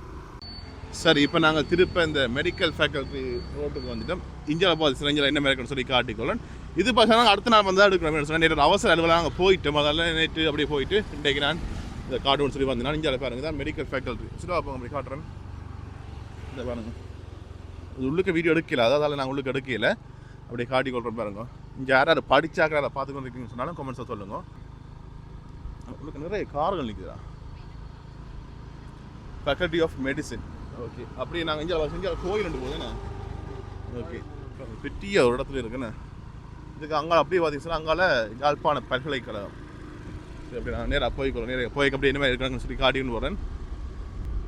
சரி இப்போ நாங்கள் திருப்ப இந்த மெடிக்கல் ஃபேக்கல்ட்டி ரோட்டுக்கு வந்துட்டோம். இந்தியாவில் பார்த்து சில என்ன மேற்கொண்டு சொல்லி காட்டிக்கொள்ளேன். இது பார்த்தா அடுத்த நாள் வந்து தான் எடுக்கிறோம். சொன்னால் நேற்று அவசர அலுவலாக அங்கே போயிட்டோம். அதெல்லாம் நேற்று அப்படியே போயிட்டு இன்றைக்கு நான் இந்த காட்டுன்னு சொல்லி வந்தேன். இந்தியாவில் பாருங்கள் தான் மெடிக்கல் ஃபேக்கல்ட்டி. சரி அப்போ அப்படி காட்டுறேன். இந்த பாருங்கள் இது உள்ளுக்கு வீடியோ எடுக்கல. அதாவது நாங்கள் உள்ளுக்கு எடுக்கல. அப்படியே காட்டிக்கொள்கிறோம் பாருங்க. இங்கே யாராவது படித்தாக்கா அதை பார்த்துக்கொண்டு இருக்கீங்கன்னு சொன்னாலும் கமெண்ட்ஸை சொல்லுங்க. உங்களுக்கு நிறைய கார்கள் நிற்குதா? Faculty of medicine. ஓகே அப்படியே நாங்கள் இங்கே கோயில் ரெண்டு போகுதுண்ணே. ஓகே பெரிய ஒரு இடத்துல இருக்குண்ணே. இதுக்கு அங்கே அப்படியே பார்த்தீங்கன்னா அங்கால யாழ்ப்பாண பல்கலைக்கழகம். சரி அப்படி நான் நேராக போய்க்கிறோம். நேராக போய்க்கு அப்படி என்ன இருக்கிறாங்கன்னு சொல்லி காட்டின்னு போகிறேன்.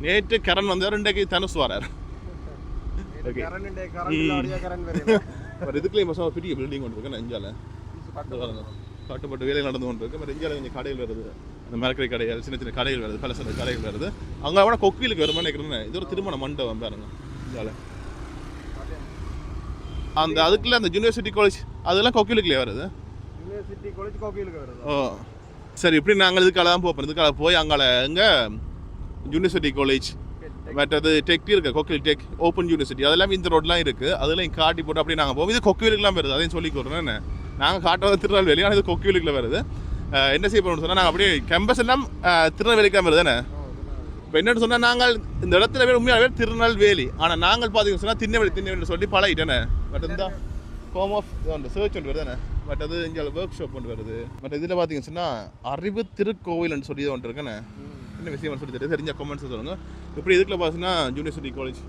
நேற்று கரண் வந்தார். இன்றைக்கு தனுஷ் வரார். ஓகே இதுக்குள்ளே மசா பெரிய பில்டிங் கொண்டு இருக்கு. இந்தியாவில் காட்டுப்பட்டு வேலை நடந்து கொண்டு இருக்கு. இந்தியாவில் கொஞ்சம் கடைகள் வருது. அந்த மரக்கரை கடைகள் சின்ன சின்ன கடைகள் வருது. பல சில கடைகள் வருது. அங்கே கூட கொக்கிலுக்கு வருமா நினைக்கிறேன். இது ஒரு திருமண மண்டபம் பாருங்க இந்தியாவில். அந்த அதுக்குள்ள அந்த யூனிவர்சிட்டி காலேஜ் அதெல்லாம் கொக்கிலுக்குள்ளே வருது.
யூனிவர்சிட்டி காலேஜ் கொக்கிலுக்கு வருது.
ஓ சரி இப்படி நாங்கள் இதுக்காக தான் போகிறோம். இதுக்காக போய் அங்கே எங்கே யூனிவர்சிட்டி காலேஜ் மற்றது டெக் இருக்குது. கொக்கில் டெக் ஓப்பன் யூனிவர்சிட்டி அதெல்லாம் இந்த ரோட்லாம் இருக்குது. அதெல்லாம் காட்டி போட்டு அப்படியே நாங்கள் போவோம். இது கொக்கிலுக்குலாம் வருது. அதையும் சொல்லி கொடுறேன். என்ன நாங்கள் காட்டுறது திருநெல்வேலி. ஆனால் இது கொக்கிலுக்குள்ள வருது. என்ன செய்ய போகணும்னு சொன்னால் நாங்கள் அப்படியே கேம்பஸ் எல்லாம் திருநெல்வேலிக்கு வருது தானே. இப்போ என்னென்னு சொன்னால் நாங்கள் இந்த இடத்துல பேர் உண்மையாகவே திருநெல்வேலி. ஆனால் நாங்கள் பார்த்தீங்கன்னு சொன்னால் திண்ணவேலி சொல்லி பழகிட்டேனே. பட் இந்த ஹோம் ஆஃப் சர்ச் ஒன்று வருது தானே. பட் அது இங்கே ஒர்க் ஷாப் ஒன்று வருது. பட் இதில் பார்த்தீங்கன்னு சொன்னால் அறிவு திருக்கோவில்னு சொல்லி ஒன்று இருக்குண்ணே. என்ன விஷயம் சொல்லி தெரிஞ்ச கமெண்ட்ஸ் சொல்லுங்கள். இப்படி இதுக்குள்ள பார்த்தீங்கன்னா யூனிவர்சிட்டி காலேஜ்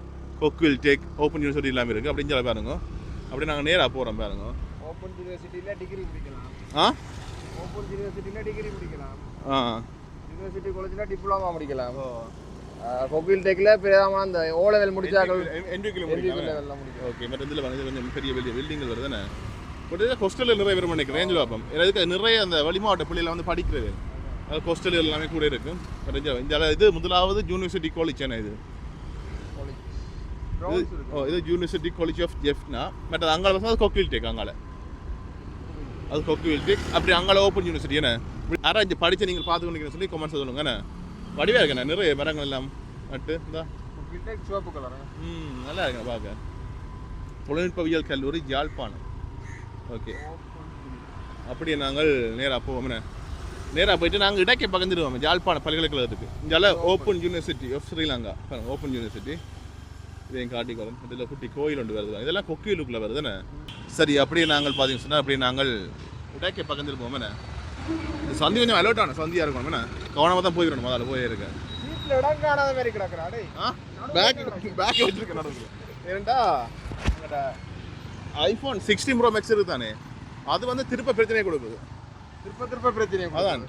கொக்கில் டெக் ஓப்பன் யூனிவர்சிட்டி எல்லாமே இருக்குது. அப்படின்னு சொல்லி பாருங்க. அப்படி நாங்கள் நேராக போகிறோம் பாருங்க.
ஓப்பன் யூனிவர்சிட்டியில் டிகிரி முடிக்கலாம். ஓப்பன் யூனிவர்சிட்டியில் டிகிரி முடிக்கலாம். யூனிவர்சிட்டி காலேஜில் டிப்ளமா முடிக்கலாம். கொக்கில் டெக்கில் பிரதமாக அந்த ஓ லெவல் முடிச்சாக்கள் முடிக்கலாம்.
ஓகே மற்ற இதில் வந்து கொஞ்சம் பெரிய பெரிய பில்டிங்கள் வருது தானே. பட் இதில் ஹாஸ்டலில் நிறைய பேர் நினைக்கிறேன். ரேஞ்சில் பார்ப்போம். இதுக்கு நிறைய அந்த வழிமாவட்ட பிள்ளைகள் வந்து படிக்கிறது. அது ஹாஸ்டல் எல்லாமே கூட இருக்குது. இந்த இது முதலாவது யூனிவர்சிட்டி காலேஜ் தானே இது. இது university college of Jaffna. But அது அங்கே அது கொக்கில் டெக். அங்கால அது கொக்கில் டெக். அப்படி அங்கால ஓப்பன் யூனிவர்சிட்டி என்ன யாராவது இங்கே படித்து நீங்கள் பார்த்துக்கொண்டிருக்கீங்கன்னு சொல்லி கமெண்ட்ஸ் சொல்லுங்கண்ணே. வடிவாக இருக்கண்ணே. நிறைய மரங்கள் எல்லாம் நட்டு இந்த
சிவப்பு கலர்
நல்லா இருக்குண்ணே பார்க்க. தொழில்நுட்பவியல் கல்லூரி யாழ்ப்பாணம். ஓகே அப்படியே நாங்கள் நேராக போவோம்ண்ணே. நேராக போயிட்டு நாங்கள் இடைக்க பக்கந்துடுவோம் யாழ்ப்பாண பல்கலைக்கழகத்துக்கு இங்கே open university of Sri Lanka open university இதையும் காட்டிக்கொள்ளும் இதில் குட்டி கோயில் ஒன்று வருது இதெல்லாம் கொக்கியிலுக்குள்ளே வருதுண்ணே சரி அப்படியே நாங்கள் பார்த்தீங்கன்னு சொன்னால் அப்படியே நாங்கள் இடைக்க பக்கந்துருப்போம் என்ன இந்த சந்தி கொஞ்சம் அலர்ட்டான சந்தியாக இருக்கும் என்ன கவனமாக தான் போயிடணும் அதில் போயிருக்கேன்
இடம் காணாத மாதிரி கிடக்குறாடே
பேக் வச்சுருக்கேன் நடந்து ஏன்டா ஐஃபோன் 16 ப்ரோ மேக்ஸ் இருக்குது தானே அது வந்து திருப்ப பிரச்சனையை கொடுக்குது
திருப்ப பிரச்சனை
அதான்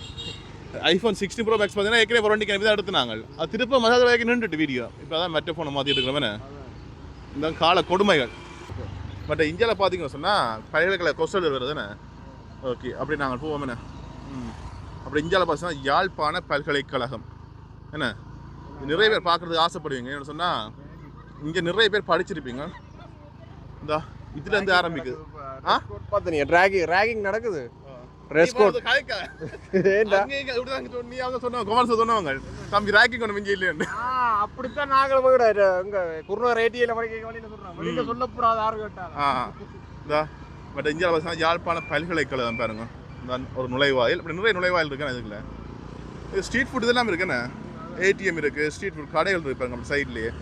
ஐஃபோன் 16 ப்ரோ மேக்ஸ் பார்த்தீங்கன்னா ஏற்கனவே ஒரு வண்டிக்கு தான் எடுத்து நாங்கள் அது திருப்ப மசாத வரைக்கும் நின்றுட்டு வீடியோ இப்போ தான் மெட்ட ஃபோனை மாற்றிட்டு இருக்கிறவனே இந்த கால கொடுமைகள் பட் இந்தியாவில் பார்த்தீங்கன்னு சொன்னால் பல்கலைக்கழக கொஸ்டல் வருதுண்ணே ஓகே அப்படி நாங்கள் போவோம்ண்ணே அப்படி இந்தியாவில் பார்த்தீங்கன்னா யாழ்ப்பாண பல்கலைக்கழகம் என்ன நிறைய பேர் பார்க்குறதுக்கு ஆசைப்படுவீங்க என்ன சொன்னால் இங்கே நிறைய பேர் படிச்சிருப்பீங்க இந்த இதுலேருந்து ஆரம்பிக்குது
பார்த்தீங்க ரேகிங் நடக்குது அப்படித்தான் நாங்கள்
யாழ்ப்பாண பல்கலைக்கழகம் பாருங்க ஒரு நுழைவாயில் அப்படி நிறைய நுழைவாயில் இருக்கு இதுக்குள்ள ஸ்ட்ரீட் ஃபுட் இதெல்லாம் இருக்குண்ணே ஏடிஎம் இருக்கு ஸ்ட்ரீட் ஃபுட் கடைகள் இருக்கு பாருங்க நம்ம சைட்லயே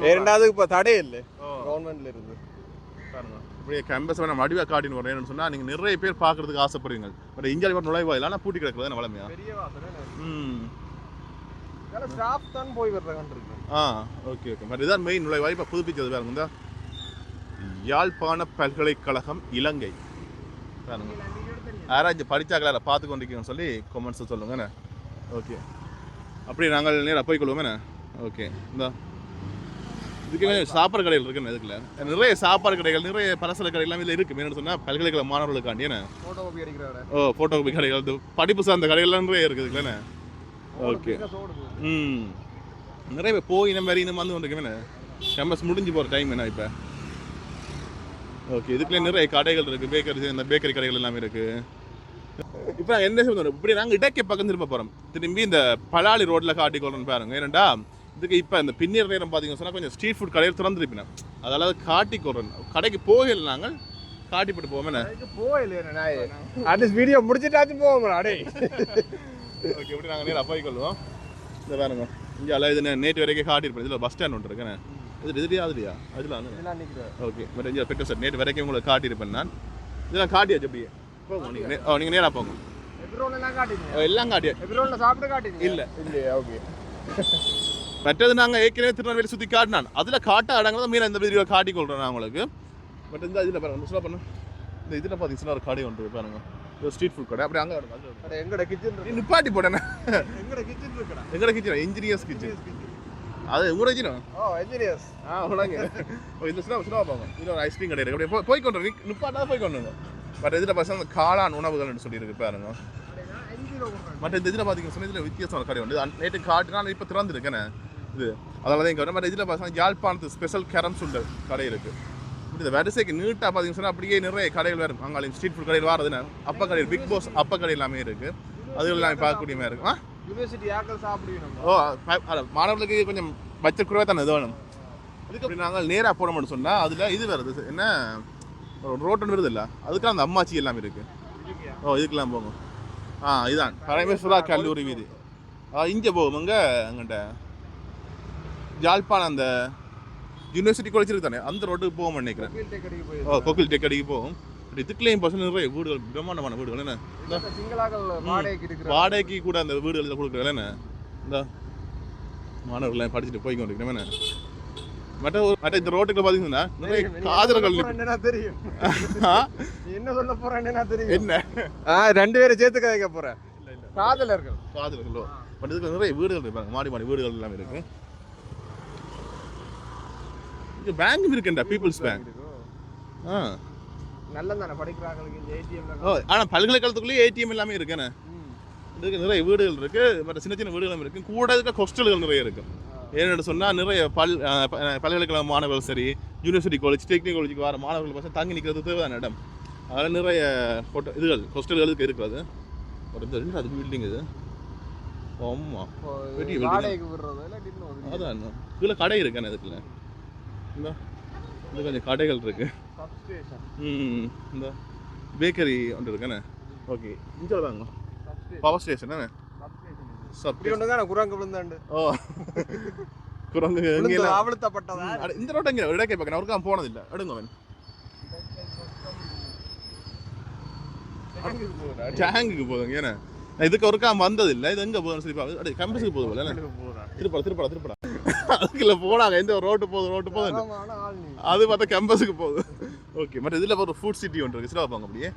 இரண்டாவது இப்ப தடை இல்லை கவர்மெண்ட்ல இருந்து
அப்படியே கேம்பஸ் வேணா மடிவா காட்டின்னு வரேன்னு சொன்னா நீங்க நிறைய பேர் பாக்குறதுக்கு ஆசைப்படுவீங்க பட் இந்தியாவில் ஒரு நுழைவாயில் ஆனா பூட்டி கிடக்குறது வளமையா
ஸ்டாஃப் தான் போய் வர்றாங்க
ஓகே ஓகே பட் இதான் மெயின் நுழைவாயில் இப்போ புதுப்பிச்சது பாருங்க யாழ்ப்பாண பல்கலைக்கழகம் இலங்கை பாருங்க யாராச்சும் படித்தாக்களா பார்த்து கொண்டிருக்கீங்கன்னு சொல்லி கமெண்ட்ஸை சொல்லுங்கண்ணே ஓகே அப்படி நாங்கள் நேராக போய்க்கொள்வோமேண்ணே ஓகே இந்த இதுக்கு சாப்பாடு கடைகள் இருக்குண்ணே இதுக்குள்ள நிறைய சாப்பாடு கடைகள் நிறைய பலசர கடை எல்லாம் இதில் இருக்குது என்னென்னு சொன்னால் பல்கலைக்கழக மாணவர்களுக்காண்டி என்ன ஃபோட்டோ காப்பி கடைகள் இது படிப்பு சார்ந்த கடைகள்லாம் நிறைய இருக்குது இதுக்குள்ளண்ணே ஓகே நிறைய பேர் போய் இந்த மாதிரி இன்னும் வந்து கொண்டிருக்கேன் கேம்பஸ் முடிஞ்சு போகிற டைம் என்ன இப்போ ஓகே இதுக்குள்ளே நிறைய கடைகள் இருக்குது பேக்கரி இந்த பேக்கரி கடைகள் எல்லாமே இருக்குது இப்போ நாங்கள் என்ன சொல்லுவோம் இப்படி நாங்கள் இடைக்க பக்கம் திரும்ப போகிறோம் திரும்பி இந்த பலாலி ரோட்டில் காட்டிக்கொள்ளணும்னு பாருங்க ஏன்னா இதுக்கு இப்போ இந்த பின்னியர் நேரம் பார்த்தீங்கன்னு சொன்னால் கொஞ்சம் ஸ்ட்ரீட் ஃபுட் கடையில் திறந்துருப்பினேன் அதெல்லாம் காட்டிக்கொள்றோம் கடைக்கு போகல நாங்கள் காட்டிப்பட்டு போவோமே
போகல வீடியோ முடிச்சுட்டாச்சும் போவோம் அடே
ஓகே இப்படி நாங்கள் நேராக போய்க்கொள்வோம் இந்த பாருங்க இங்கே அல்ல இது நேற்று வரைக்கும் காட்டியிருப்பேன் இதில் பஸ் ஸ்டாண்ட் ஒன்று இருக்கேன் இதுலையா அதெல்லாம் ஓகே பட் இங்கே பெட்ரோல் சார் நேற்று வரைக்கும் உங்களுக்கு காட்டியிருப்பேன் நான் இதெல்லாம் காட்டியாச்சு அப்படியே போங்க நீங்கள் நேராக போங்க எல்லாம் காட்டியா இல்லை
ஓகே
மற்றது நாங்கள் ஏற்கனவே திருநெல்வேலி சுற்றி காட்டினான் அதில் காட்ட அடங்கிறத மீன் இந்த வீடியோ காட்டிக்கொள்கிறோம் நான் உங்களுக்கு பட் இந்த இதில் பாருங்க சொல்ல பண்ண இந்த இதில் பார்த்தீங்கன்னா ஒரு கடை ஒன்று பாருங்க ஒரு ஸ்ட்ரீட் ஃபுட் கடை அப்படி அங்கே
எங்கட கிச்சன்
நிப்பாட்டி போட்டேன்
எங்கட கிச்சன் இருக்கா
எங்கட கிச்சன் இன்ஜினியர்ஸ் கிச்சன் அது உங்களோட கிச்சனா
இன்ஜினியர்ஸ்
உடனே இந்த சுனாவை போங்க இதில் ஒரு ஐஸ்கிரீம் கடை இருக்குது அப்படியே போய்க்கொண்டு நிப்பாட்டா போய்க்கொண்டுங்க பட் இதில் பார்த்தா காளான் உணவுகள்னு சொல்லியிருக்கு பாருங்க மற்ற இந்த இதில் பார்த்தீங்கன்னா சொன்ன இதில் வித்தியாசமான கடை உண்டு நேற்று காட்டுனா இப்போ திறந்துருக்கேனே இது அதனால தான் இங்கே பட் இதில் பார்த்தீங்கன்னா யாழ்ப்பாணத்து ஸ்பெஷல் கேரம் சுண்டல் கடை இருக்குது இப்படி இந்த வரிசைக்கு நீட்டாக பார்த்தீங்கன்னு சொன்னால் அப்படியே நிறைய கடைகள் வரும் அங்கே ஸ்ட்ரீட் ஃபுட் கடையில் வரதுன்னு அப்பா கடையில் பிக் பாஸ் அப்பா கடை எல்லாமே இருக்குது அது எல்லாமே பார்க்கக்கூடிய மாதிரி இருக்கும்
யூனிவர்சிட்டி ஆக்கள் சாப்பிடுவீங்க
மாணவர்களுக்கு கொஞ்சம் பட்ஜெட் குறைவாக தானே இது வேணும் இதுக்கு அப்படி நாங்கள் நேராக போனோம்னு சொன்னால் அதில் இது வருது என்ன ரோட்டன் வருது இல்லை அதுக்கெல்லாம் அந்த அம்மாச்சி எல்லாமே இருக்குது இதுக்கெல்லாம் போகும் இதுதான் பரமேஸ்வரா கல்லூரி வீதி இங்கே போகும் அங்கிட்ட யாழ்ப்பாணம் அந்த யூனிவர்சிட்டி காலேஜ் இருக்கு தானே அந்த ரோட்டுக்கு போக நினைக்கிறேன் கோகில் டெக் அடிக்கு போகும் இதுக்குள்ளேயும் பசங்க நிறைய வீடுகள் பிரம்மாண்டமான வீடுகள் என்ன வாடகைக்கு கூட அந்த வீடுகள் கொடுக்குறேன் என்ன இந்த மாணவர்கள் படிச்சுட்டு போய் கொண்டிருக்கிறேன் மற்ற இந்த ரோட்டுக்குள்ள பாத்தீங்கன்னா நிறைய காதலர்கள்
தெரியும் என்ன சொல்ல போறேன்னு தெரியும் என்ன ரெண்டு பேரும் சேர்த்து கேட்க போறேன்
காதலர்களோ பட் இதுக்கு நிறைய வீடுகள் இருப்பாங்க மாடி வீடுகள் எல்லாமே இருக்கு இங்க பேங்க் இருக்குண்டா பீப்புள்ஸ் பேங்க்
நல்லதானே படிக்கிறாங்களுக்கு இந்த ஏடிஎம்
ஆனா பல்கலைக்கழகத்துக்குள்ளே ஏடிஎம் எல்லாமே இருக்குண்ணே இதுக்கு நிறைய வீடுகள் இருக்கு மற்ற சின்ன சின்ன வீடுகளும் இருக்கு கூட இருக்க ஹாஸ்டல்கள் நிறைய இருக்கு ஏன்னு சொன்னால் நிறைய பல்கலைக்கழக மாணவர்கள் சரி யூனிவர்சிட்டி காலேஜ் டெக்னிக்கல் காலேஜுக்கு வர மாணவர்கள் பசங்க தங்கி நிற்கிறது தேவையான இடம் அதில் நிறைய இதுகள் ஹாஸ்டல்களுக்கு இருக்கிறது ஒரு அது பில்டிங் இது ஆமாம் பெரிய அதான் கீழே கடை இருக்கேண்ணே இதுக்குள்ள இது கொஞ்சம் கடைகள் இருக்கு
Substation.
இந்த பேக்கரி ஒன்று இருக்குண்ணே. ஓகே இங்கே தாங்க பவர் ஸ்டேஷன் தானே.
இப்படி ஒன்று தானே குரங்கு விழுந்தாண்டு.
ஓ குரங்கு எங்கெல்லாம்
ஆவழுத்தப்பட்டதா
இந்த ரோட்டை இங்கே இடக்கே பார்க்கணும். அவருக்காக போனதில்லை. எடுங்க அவன் டேங்குக்கு போதுங்க. ஏன்னா இதுக்கு ஒருக்கா வந்ததில்லை. இது எங்கே போதும் சரி அப்படி கம்பஸுக்கு போதும் இல்லை திருப்படா அதுக்குள்ள போனாங்க. எந்த ரோட்டு போதும் அது பார்த்தா கேம்பஸுக்கு போகுது. ஓகே மற்ற இதில் ஒரு ஃபுட் சிட்டி ஒன்று இருக்குது. சில பார்ப்பாங்க அப்படியே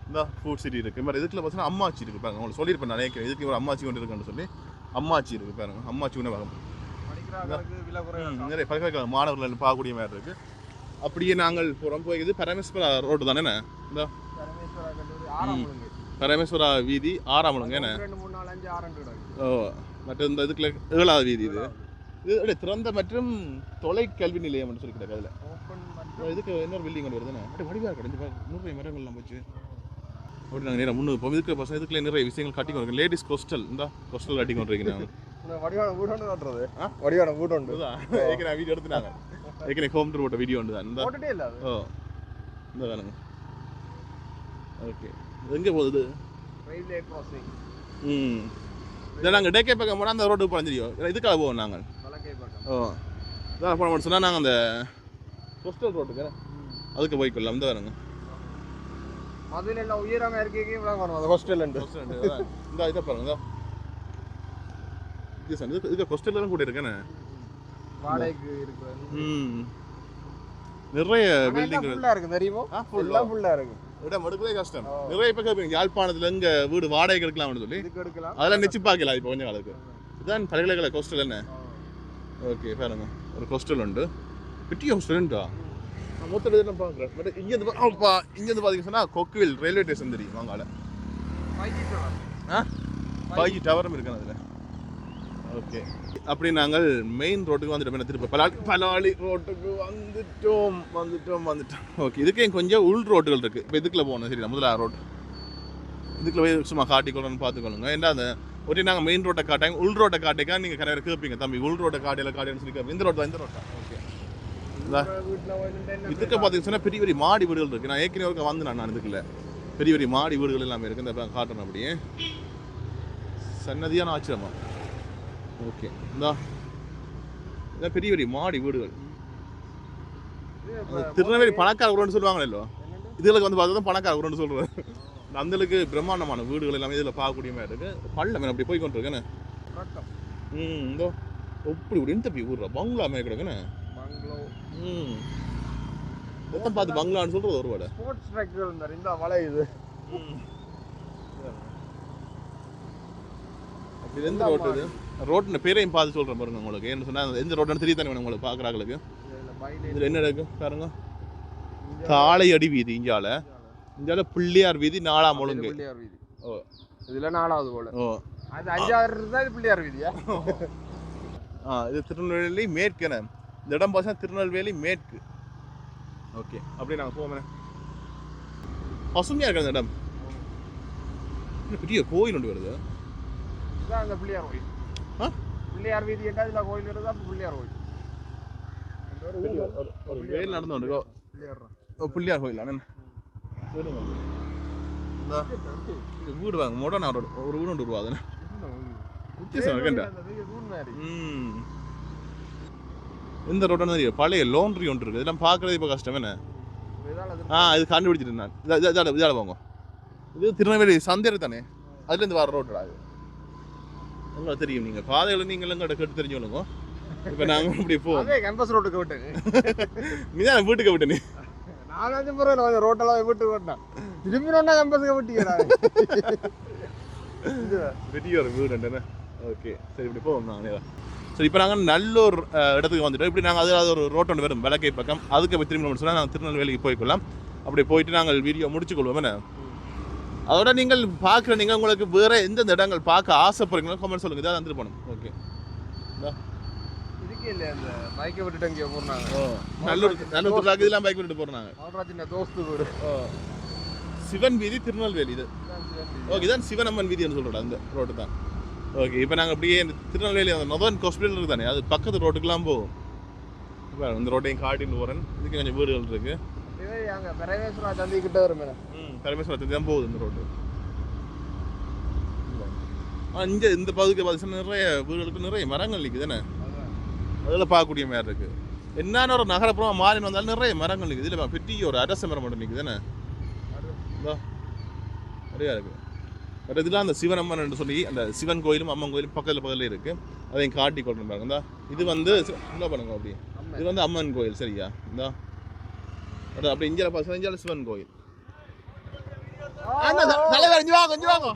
இந்த ஃபுட் சிட்டி இருக்குது. மற்ற இதுக்குள்ள பார்த்தீங்கன்னா அம்மாச்சி இருக்குது பாருங்க. உங்களுக்கு சொல்லியிருப்பேன் நினைக்கிறேன். இதுக்கு ஒரு அம்மாச்சி கொண்டு இருக்குன்னு சொல்லி அம்மாச்சி இருக்குது பாருங்க. அம்மாச்சி ஒன்று பார்க்க நிறைய பல்கலைக்கழக மாணவர்கள் பார்க்கக்கூடிய மாதிரி இருக்குது. அப்படியே நாங்கள் போகிறோம். போய் இது பரமேஸ்வரா ரோடு தானே. இந்த பரமேஸ்வரா வீதி 6ஆம் முழங்கு என்ன. ஓ மற்ற இந்த இதுக்குள்ள 7வது வீதி. இது திறந்த மற்றும் தொலைக்கல்வி நிலையம் சொல்லி கிடக்கு. அதில் இதுக்கு இன்னொரு பில்டிங் கொண்டு வருதுண்ணே. அப்படி வடிவாக கிடையாது. 100 மரங்கள்லாம் போச்சு. அப்படி நாங்கள் நேரம் 300 இப்போ இதுக்கு பசங்க இதுக்குள்ள நிறைய விஷயங்கள் கட்டி கொண்டு லேடிஸ் ஹாஸ்டல். இந்த ஹாஸ்டல் கட்டி கொண்டு இருக்கேன்.
வடிவான வீடு ஒன்று காட்டுறது. வடிவான வீடு ஒன்று
ஏற்கனவே வீடியோ எடுத்துனாங்க. ஏற்கனவே ஹோம் டூர் போட்ட வீடியோ ஒன்று தான். இந்த
இல்லை
ஓ இந்த வேணுங்க. ஓகே எங்கே போகுது
ரயில்வே கிராசிங்.
இதை நாங்கள் டேக்கே பக்கம் போனால் அந்த ரோட்டுக்கு பழஞ்சிரியோம். இதுக்காக போவோம் நாங்கள். ஓ இதான் போன மட்டும் சொன்னால் நாங்கள் அந்த கோஸ்டல் ரோட்டுக்கு அதுக்கு போய்க்கொள்ளலாம். இந்த வேணுங்க
மதுரையில் எல்லாம் உயரமாக இருக்கீங்க வரும் அந்த ஹாஸ்டல்
இந்த இதை பாருங்க. இதுக்கு ஹாஸ்டல்லாம் கூட இருக்கேன்னு
வாடகைக்கு இருக்கு.
நிறைய பில்டிங்
இருக்கு தெரியுமா. ஃபுல்லாக ஃபுல்லாக இருக்கு.
இடம் எடுக்கவே கஷ்டம். நிறைய பேர் கேட்பீங்க யாழ்ப்பாணத்தில் எங்கே வீடு வாடகைக்கு எடுக்கலாம்னு சொல்லி. அதெல்லாம் நிச்சு பார்க்கலாம். இப்போ கொஞ்சம் காலத்துக்கு இதுதான் பல்கலைக்கழக ஹாஸ்டல் என்ன. ஓகே பாருங்க ஒரு ஹாஸ்டல் உண்டு. பெரிய ஹாஸ்டல்ண்டா மொத்த இதெல்லாம் பார்க்குறேன். பட் இங்கேருந்து இங்கேருந்து பார்த்தீங்க சொன்னால் கொக்குவில் ரயில்வே ஸ்டேஷன் தெரியும். வாங்கால 5G டவரும் இருக்கேன் அதில். ஓகே அப்படி நாங்கள் மெயின் ரோட்டுக்கு வந்துட்டோம். திருப்பி பலாளி ரோட்டுக்கு வந்துட்டோம். ஓகே இதுக்கே கொஞ்சம் உள் ரோட்டுகள் இருக்குது. இப்போ இதுக்குள்ளே போகணும். சரி முதல்ல ரோடு இதுக்குள்ள போய் சும்மா காட்டிக்கொள்ளணும்னு பார்த்துக்கொள்ளுங்க. ஏன்னா அந்த ஒரே நாங்கள் மெயின் ரோட்டை காட்டாங்க உள் ரோட்டை காட்டிக்கா நீங்கள் நிறைய கேட்பீங்க. தம்பி உள் ரோட்டை காட்டின்னு சொல்லி கேட்பீங்க. இந்த ரோட்டா ஓகே இதுக்கு பார்த்தீங்கன்னு சொன்னால் பெரிய பெரிய மாடி வீடுகள் இருக்குது. நான் ஏற்கனவே வந்து நான் இதுக்குள்ள பெரிய பெரிய மாடி வீடுகள் எல்லாமே இருக்குது. இந்த காட்டணும் அப்படியே சன்னதியான ஆச்சரியமா. ஓகே இதான் பெரிய பெரிய மாடி வீடுகள். திருநெல்வேலி பணக்கார ஊருன்னு சொல்லுவாங்களோ. இதுகளுக்கு வந்து பார்த்தா தான் பணக்கார ஊருன்னு சொல்கிறேன். அந்தளவுக்கு பிரம்மாண்டமான வீடுகள் எல்லாமே இதில் பார்க்கக்கூடிய மாதிரி இருக்குது. பள்ளம் அப்படி போய் கொண்டிருக்கேன்னு இதோ இப்படி தப்பி ஊர்றா பங்களா மாதிரி கிடக்குன்னு. எத்தனை பார்த்து பங்களான்னு சொல்கிறது ஒரு வாடகை.
ஸ்போர்ட்ஸ் ட்ராக்டர் இந்த மலை இது.
அப்படி எந்த ரோட்டு இது ரோட்டின பேரையும் பார்த்து சொல்கிறேன் பாருங்க. உங்களுக்கு என்ன சொன்னால் எந்த ரோட்டுன்னு தெரிய தானே உங்களுக்கு பார்க்குறாங்களுக்கு. இதில் என்ன இருக்கு பாருங்க. தாளை அடி வீதி இஞ்சால பிள்ளையார் வீதி 4ஆம் முழங்கு.
ஓ இதில் 4வது போல. ஓ அது 5வது தான் இது பிள்ளையார் வீதியா.
இது திருநெல்வேலி மேற்குன. இந்த இடம் பார்த்தா திருநெல்வேலி மேற்கு. ஓகே அப்படியே நாங்கள் போவோம். பசுமையாக இருக்கிற இந்த இடம். பெரிய கோயில் ஒன்று வருது.
இதுதான் அந்த பிள்ளையார் கோயில். பிள்ளையார் வீதி கேட்டால் இதில் கோயில் வருது. அப்போ பிள்ளையார் கோயில்
ஒரு வேல் நடந்து கொண்டு பிள்ளையார் கோயில் அண்ணன் வீடு வாங்க மோடனா ஒரு வீடு ஒன்று உருவாதுண்ணே. வித்தியாசம் இருக்கேன்டா. இந்த ரோட்டான தெரியும். பழைய லோன்ட்ரி ஒன்று இருக்குது. இதெல்லாம் பார்க்குறது இப்போ கஷ்டம் என்ன. இது கண்டுபிடிச்சிட்டு நான் இதால போங்க. இது திருநெல்வேலி சந்தையர் தானே. அதுலேருந்து வர ரோட்டடா அது. உங்களுக்கு தெரியும். நீங்கள் பாதைகளை நீங்கள் எங்கள்கிட்ட கேட்டு தெரிஞ்சு சொல்லுங்க. இப்போ நாங்கள் இப்படி போவோம்.
கேம்பஸ் ரோட்டுக்கு விட்டேன்.
நீ தான் வீட்டுக்கு விட்டேன்.
நான் 5 முறை ரோட்டெல்லாம் வீட்டுக்கு விட்டேன். திரும்பினோன்னா கேம்பஸுக்கு விட்டீங்களா.
பெரிய ஒரு வீடு உண்டுண்ணே. ஓகே சரி இப்படி போவோம் நாங்கள். சரி இப்போ நாங்கள் நல்லூர் இடத்துக்கு வந்துட்டோம். இப்படி நாங்கள் அது ஒரு ரோட் ஒன்று வரும் வலக்கை பக்கம். அதுக்கு போய் திரும்பி சொன்னால் நாங்கள் திருநெல்வேலிக்கு போய்க்கொள்ளலாம். அப்படி போயிட்டு நாங்கள் வீடியோ முடிச்சுக்கொள்வோம். என்ன அதோட நீங்கள் பார்க்குற நீங்கள் உங்களுக்கு வேறு எந்தெந்த இடங்கள் பார்க்க ஆசைப்படுறீங்களோ கமெண்ட் சொல்லுங்கள். இதாக வந்துட்டு போகணும். ஓகே
இதுக்கே இல்லை அந்த பைக்கை விட்டுட்டு அங்கே போகிறாங்க.
நல்லூர் இதெல்லாம் பைக் விட்டுட்டு போகிறாங்க.
தோஸ்து வீடு
சிவன் வீதி திருநெல்வேலி. இது ஓகே இதான் சிவனம்மன் வீதின்னு சொல்கிறோம். அந்த ரோட்டு தான். ஓகே இப்போ நாங்கள் அப்படியே திருநெல்வேலி அந்த நொதன் ஹாஸ்பிட்டல் இருக்குது தானே. அது பக்கத்து ரோட்டுக்கெலாம் போகும். இப்போ இந்த ரோட்டையும் காட்டின்னு போகிறேன். இதுக்கு கொஞ்சம் வீடுகள் இருக்குது.
அங்கே பரமேஸ்வரா சந்திக்கிட்ட வரும்
பரமேஸ்வரத்துக்கு தான் போகுது இந்த ரோடு. இங்கே இந்த பகுதிக்கு பார்த்தீங்கன்னா நிறைய வீடுகளுக்கு நிறைய மரங்கள் நிற்குது தானே, அதில் பார்க்கக்கூடிய மாதிரி இருக்குது. என்னன்னு ஒரு நகரப்புறமாக மாறி வந்தாலும் நிறைய மரங்கள் நிற்குது. இதில் பெரிய ஒரு அரச மரம் மட்டும் நிற்குது தானே, நிறையா இருக்குது. பட் இதெல்லாம் அந்த சிவனம்மன் என்று சொல்லி அந்த சிவன் கோயிலும் அம்மன் கோயிலும் பக்கத்தில் இருக்குது. அதையும் காட்டி கொண்டு பாருங்க. இந்தா இது வந்து என்ன பண்ணுங்க அப்படி, இது வந்து அம்மன் கோயில் சரியா. இந்தா அது அப்படி இஞ்சால பார்த்தா இஞ்சால சிவன் கோயில். தலைவர் இஞ்சி வாங்க, இஞ்சி வாங்க.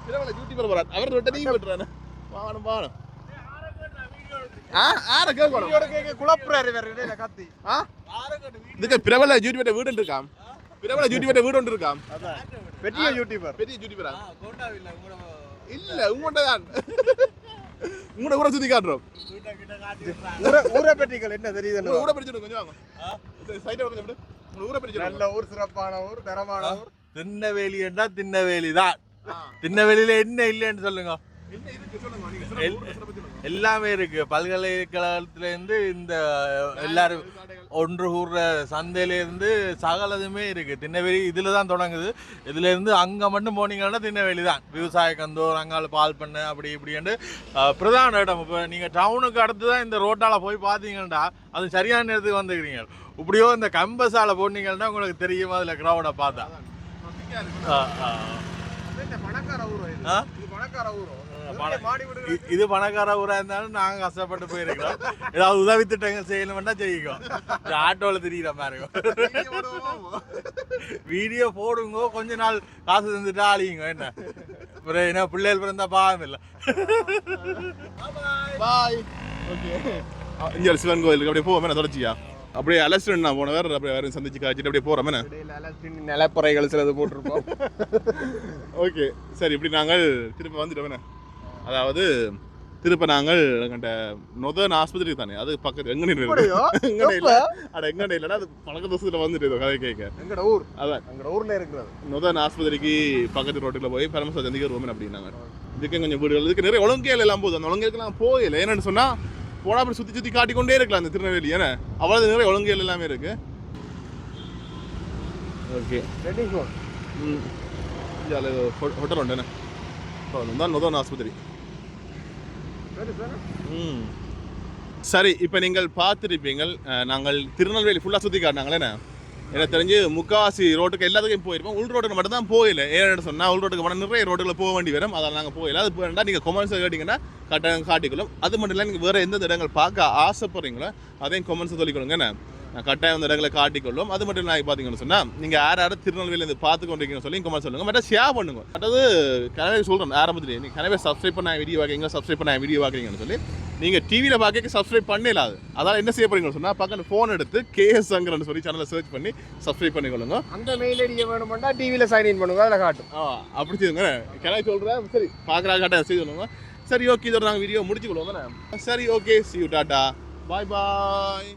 பிரபல யூடியூபர் போறார், அவர் விட்டு நீ விட்டுறானே. வாணும் வாணும். ஆர கேட்கணும்,
குழப்புறாரு வேற இடையில கத்தி.
இதுக்கு பிரபல யூடியூபர் வீடு இருக்காம், பிரபல யூடியூபர் வீடு ஒன்று இருக்காம்.
பெரிய யூடியூபர்,
பெரிய யூடியூபரா இல்ல உங்கள்கிட்ட தான். உங்களோட ஊரை சுத்தி காட்டுறோம்.
ஊரை பற்றிகள் என்ன தெரியுது?
ஊரை பற்றி கொஞ்சம் வாங்க. சைட்டை கொஞ்சம் விடு. ஊரை பற்றி
நல்ல ஊர், சிறப்பான ஊர், தரமான ஊர்.
திண்ணவேலி என்றா திண்ணவேலி தான். திண்ணவேலியில என்ன இல்லைன்னு சொல்லுங்க. எல்லாமே இருக்கு. பல்கலைக்கழகத்துல இருந்து இந்த எல்லாரும் ஒன்று கூடுற சந்தையில இருந்து சகலதுமே இருக்கு. திண்ணவேலி இதுல தான் தொடங்குது. இதுல இருந்து அங்க மட்டும் போனீங்கன்னா திண்ணவேலி தான். விவசாய கந்தோர், அங்கால பால் பண்ண அப்படி இப்படின்ட்டு பிரதான இடம். இப்போ நீங்க டவுனுக்கு அடுத்து தான் இந்த ரோட்டால போய் பார்த்தீங்கன்னா அது சரியான நேரத்துக்கு வந்துக்கிறீங்க. இப்படியோ இந்த கம்பஸால போனீங்கன்னா உங்களுக்கு தெரியும் அதுல கிரௌட பார்த்தா. இது பணக்கார ஊரா இருந்தாலும் நாங்க கஷ்டப்பட்டு போயிருக்கிறோம். ஏதாவது உதவி திட்டங்கள் செய்யணும்னா செய்யும். ஆட்டோல திரிகிற மாதிரி வீடியோ போடுங்க, கொஞ்ச நாள் காசு தந்துட்டா அழியுங்க. என்ன பிள்ளைகள் பிறந்தா பாவம் இல்லை.
பாய். ஓகே, இங்கே சிவன் கோயிலுக்கு அப்படியே போவோமே தொடர்ச்சியா. அப்படியே அலஸ்டன் நான் போன வேறு அப்படியே வேறு சந்திச்சு காய்ச்சிட்டு அப்படியே போகிறோமே.
நிலப்பறைகள் சிலது போட்டிருப்போம்.
ஓகே சரி, இப்படி நாங்கள் திரும்ப வந்துட்டோமே. அதாவது திருப்ப நாங்கள் எங்கிட்ட நொதன் ஆஸ்பத்திரி தானே, அது பக்கத்து எங்கே எங்கே இல்லை அட எங்கே இல்லைன்னா அது பழக்க தோசத்தில் வந்துட்டு கதை கேட்க.
எங்கட ஊர்
அதான்
எங்கட ஊரில் இருக்கிறது.
நொதன் ஆஸ்பத்திரிக்கு பக்கத்து ரோட்டில் போய் பரமேஸ்வரர் சந்திக்க வருவோமே அப்படின்னாங்க. இதுக்கு கொஞ்சம் வீடுகள் இதுக்கு நிறைய ஒழுங்கையில் எல்லாம் போகுது. அந்த ஒழுங்கைக்கெல்லாம் போகல. என்னென்னு சொன்னால் போனால் அப்படி சுற்றி சுற்றி காட்டிக்கொண்டே இருக்கலாம் அந்த திருநெல்வேலி. ஏன்னா அவ்வளோ நிறைய ஒழுங்கையில் எல்லாமே இருக்கு. ஓகே ஹோட்டல் உண்டு என்ன தான் நொதன் ஆஸ்பத்திரி. சரி, இப்போ நீங்கள் பார்த்துருப்பீங்கள் நாங்கள் திருநெல்வேலி ஃபுல்லாக சுற்றி காட்டினாங்களே. எனக்கு தெரிஞ்சு முக்காவாசி ரோட்டுக்கு எல்லாத்துக்கும் போயிருப்போம். உள் ரோட்டுக்கு மட்டும் தான் போயில. ஏன்னு சொன்னால் உள் ரோட்டுக்கு மட்டும் நிறைய ரோட்டுகளில் போக வேண்டி வரும். அதனால் நாங்கள் போயில. அது போயிட்டா நீங்கள் கொமெண்ட்ஸை கேட்டிங்கன்னா கட்டாயம் காட்டிக்கொள்ளும். அது மட்டும் இல்லை, நீங்கள் வேறு எந்த இடங்கள் பார்க்க ஆசைப்படுறீங்களோ அதையும் கொமெண்ட்ஸை சொல்லிக்கொள்ளுங்க. நான் கட்டாயம் அந்த இடங்களை காட்டிக்கொள்ளும். அது மட்டும் நான் பார்த்தீங்கன்னு சொன்னால் நீங்கள் யார் திருநெல்வேலியிலேருந்து பார்த்து கொண்டிருக்கீங்கன்னு சொல்லி கமெண்ட் சொல்லுங்கள். மற்ற ஷேர் பண்ணுங்க. அதாவது கனவே சொல்கிறேன் ஆரம்பத்திலே, நீங்கள் கனவே சப்ஸ்கிரைப் பண்ண வீடியோ பார்க்குறீங்க, சப்ஸ்கிரைப் பண்ண வீடியோ பார்க்குறீங்கன்னு சொல்லி நீங்கள் டிவியில் பார்க்க சப்ஸ்கிரைப் பண்ணலாது. அதான் என்ன செய்ய போறீங்கன்னு சொன்னால் பக்கம் ஃபோன் எடுத்து கேஎஸ் சங்கரன்னு சொல்லி சேனலை சர்ச் பண்ணி சப்ஸ்கிரைப் பண்ணிக்கொள்ளுங்க.
அந்த மெயில் ஐடியை வேணுமெண்டா டிவியில் சைன்இன் பண்ணுங்க, அதில் காட்டும்.
அப்படி செய்யுங்க. கனவே சொல்கிறேன். சரி, பார்க்குறா காட்ட செய்து சொல்லுங்க. சரி ஓகே, இதோட நாங்கள் வீடியோ முடிச்சுக்கொள்வோங்க. சரி okay, see you, tata, bye bye.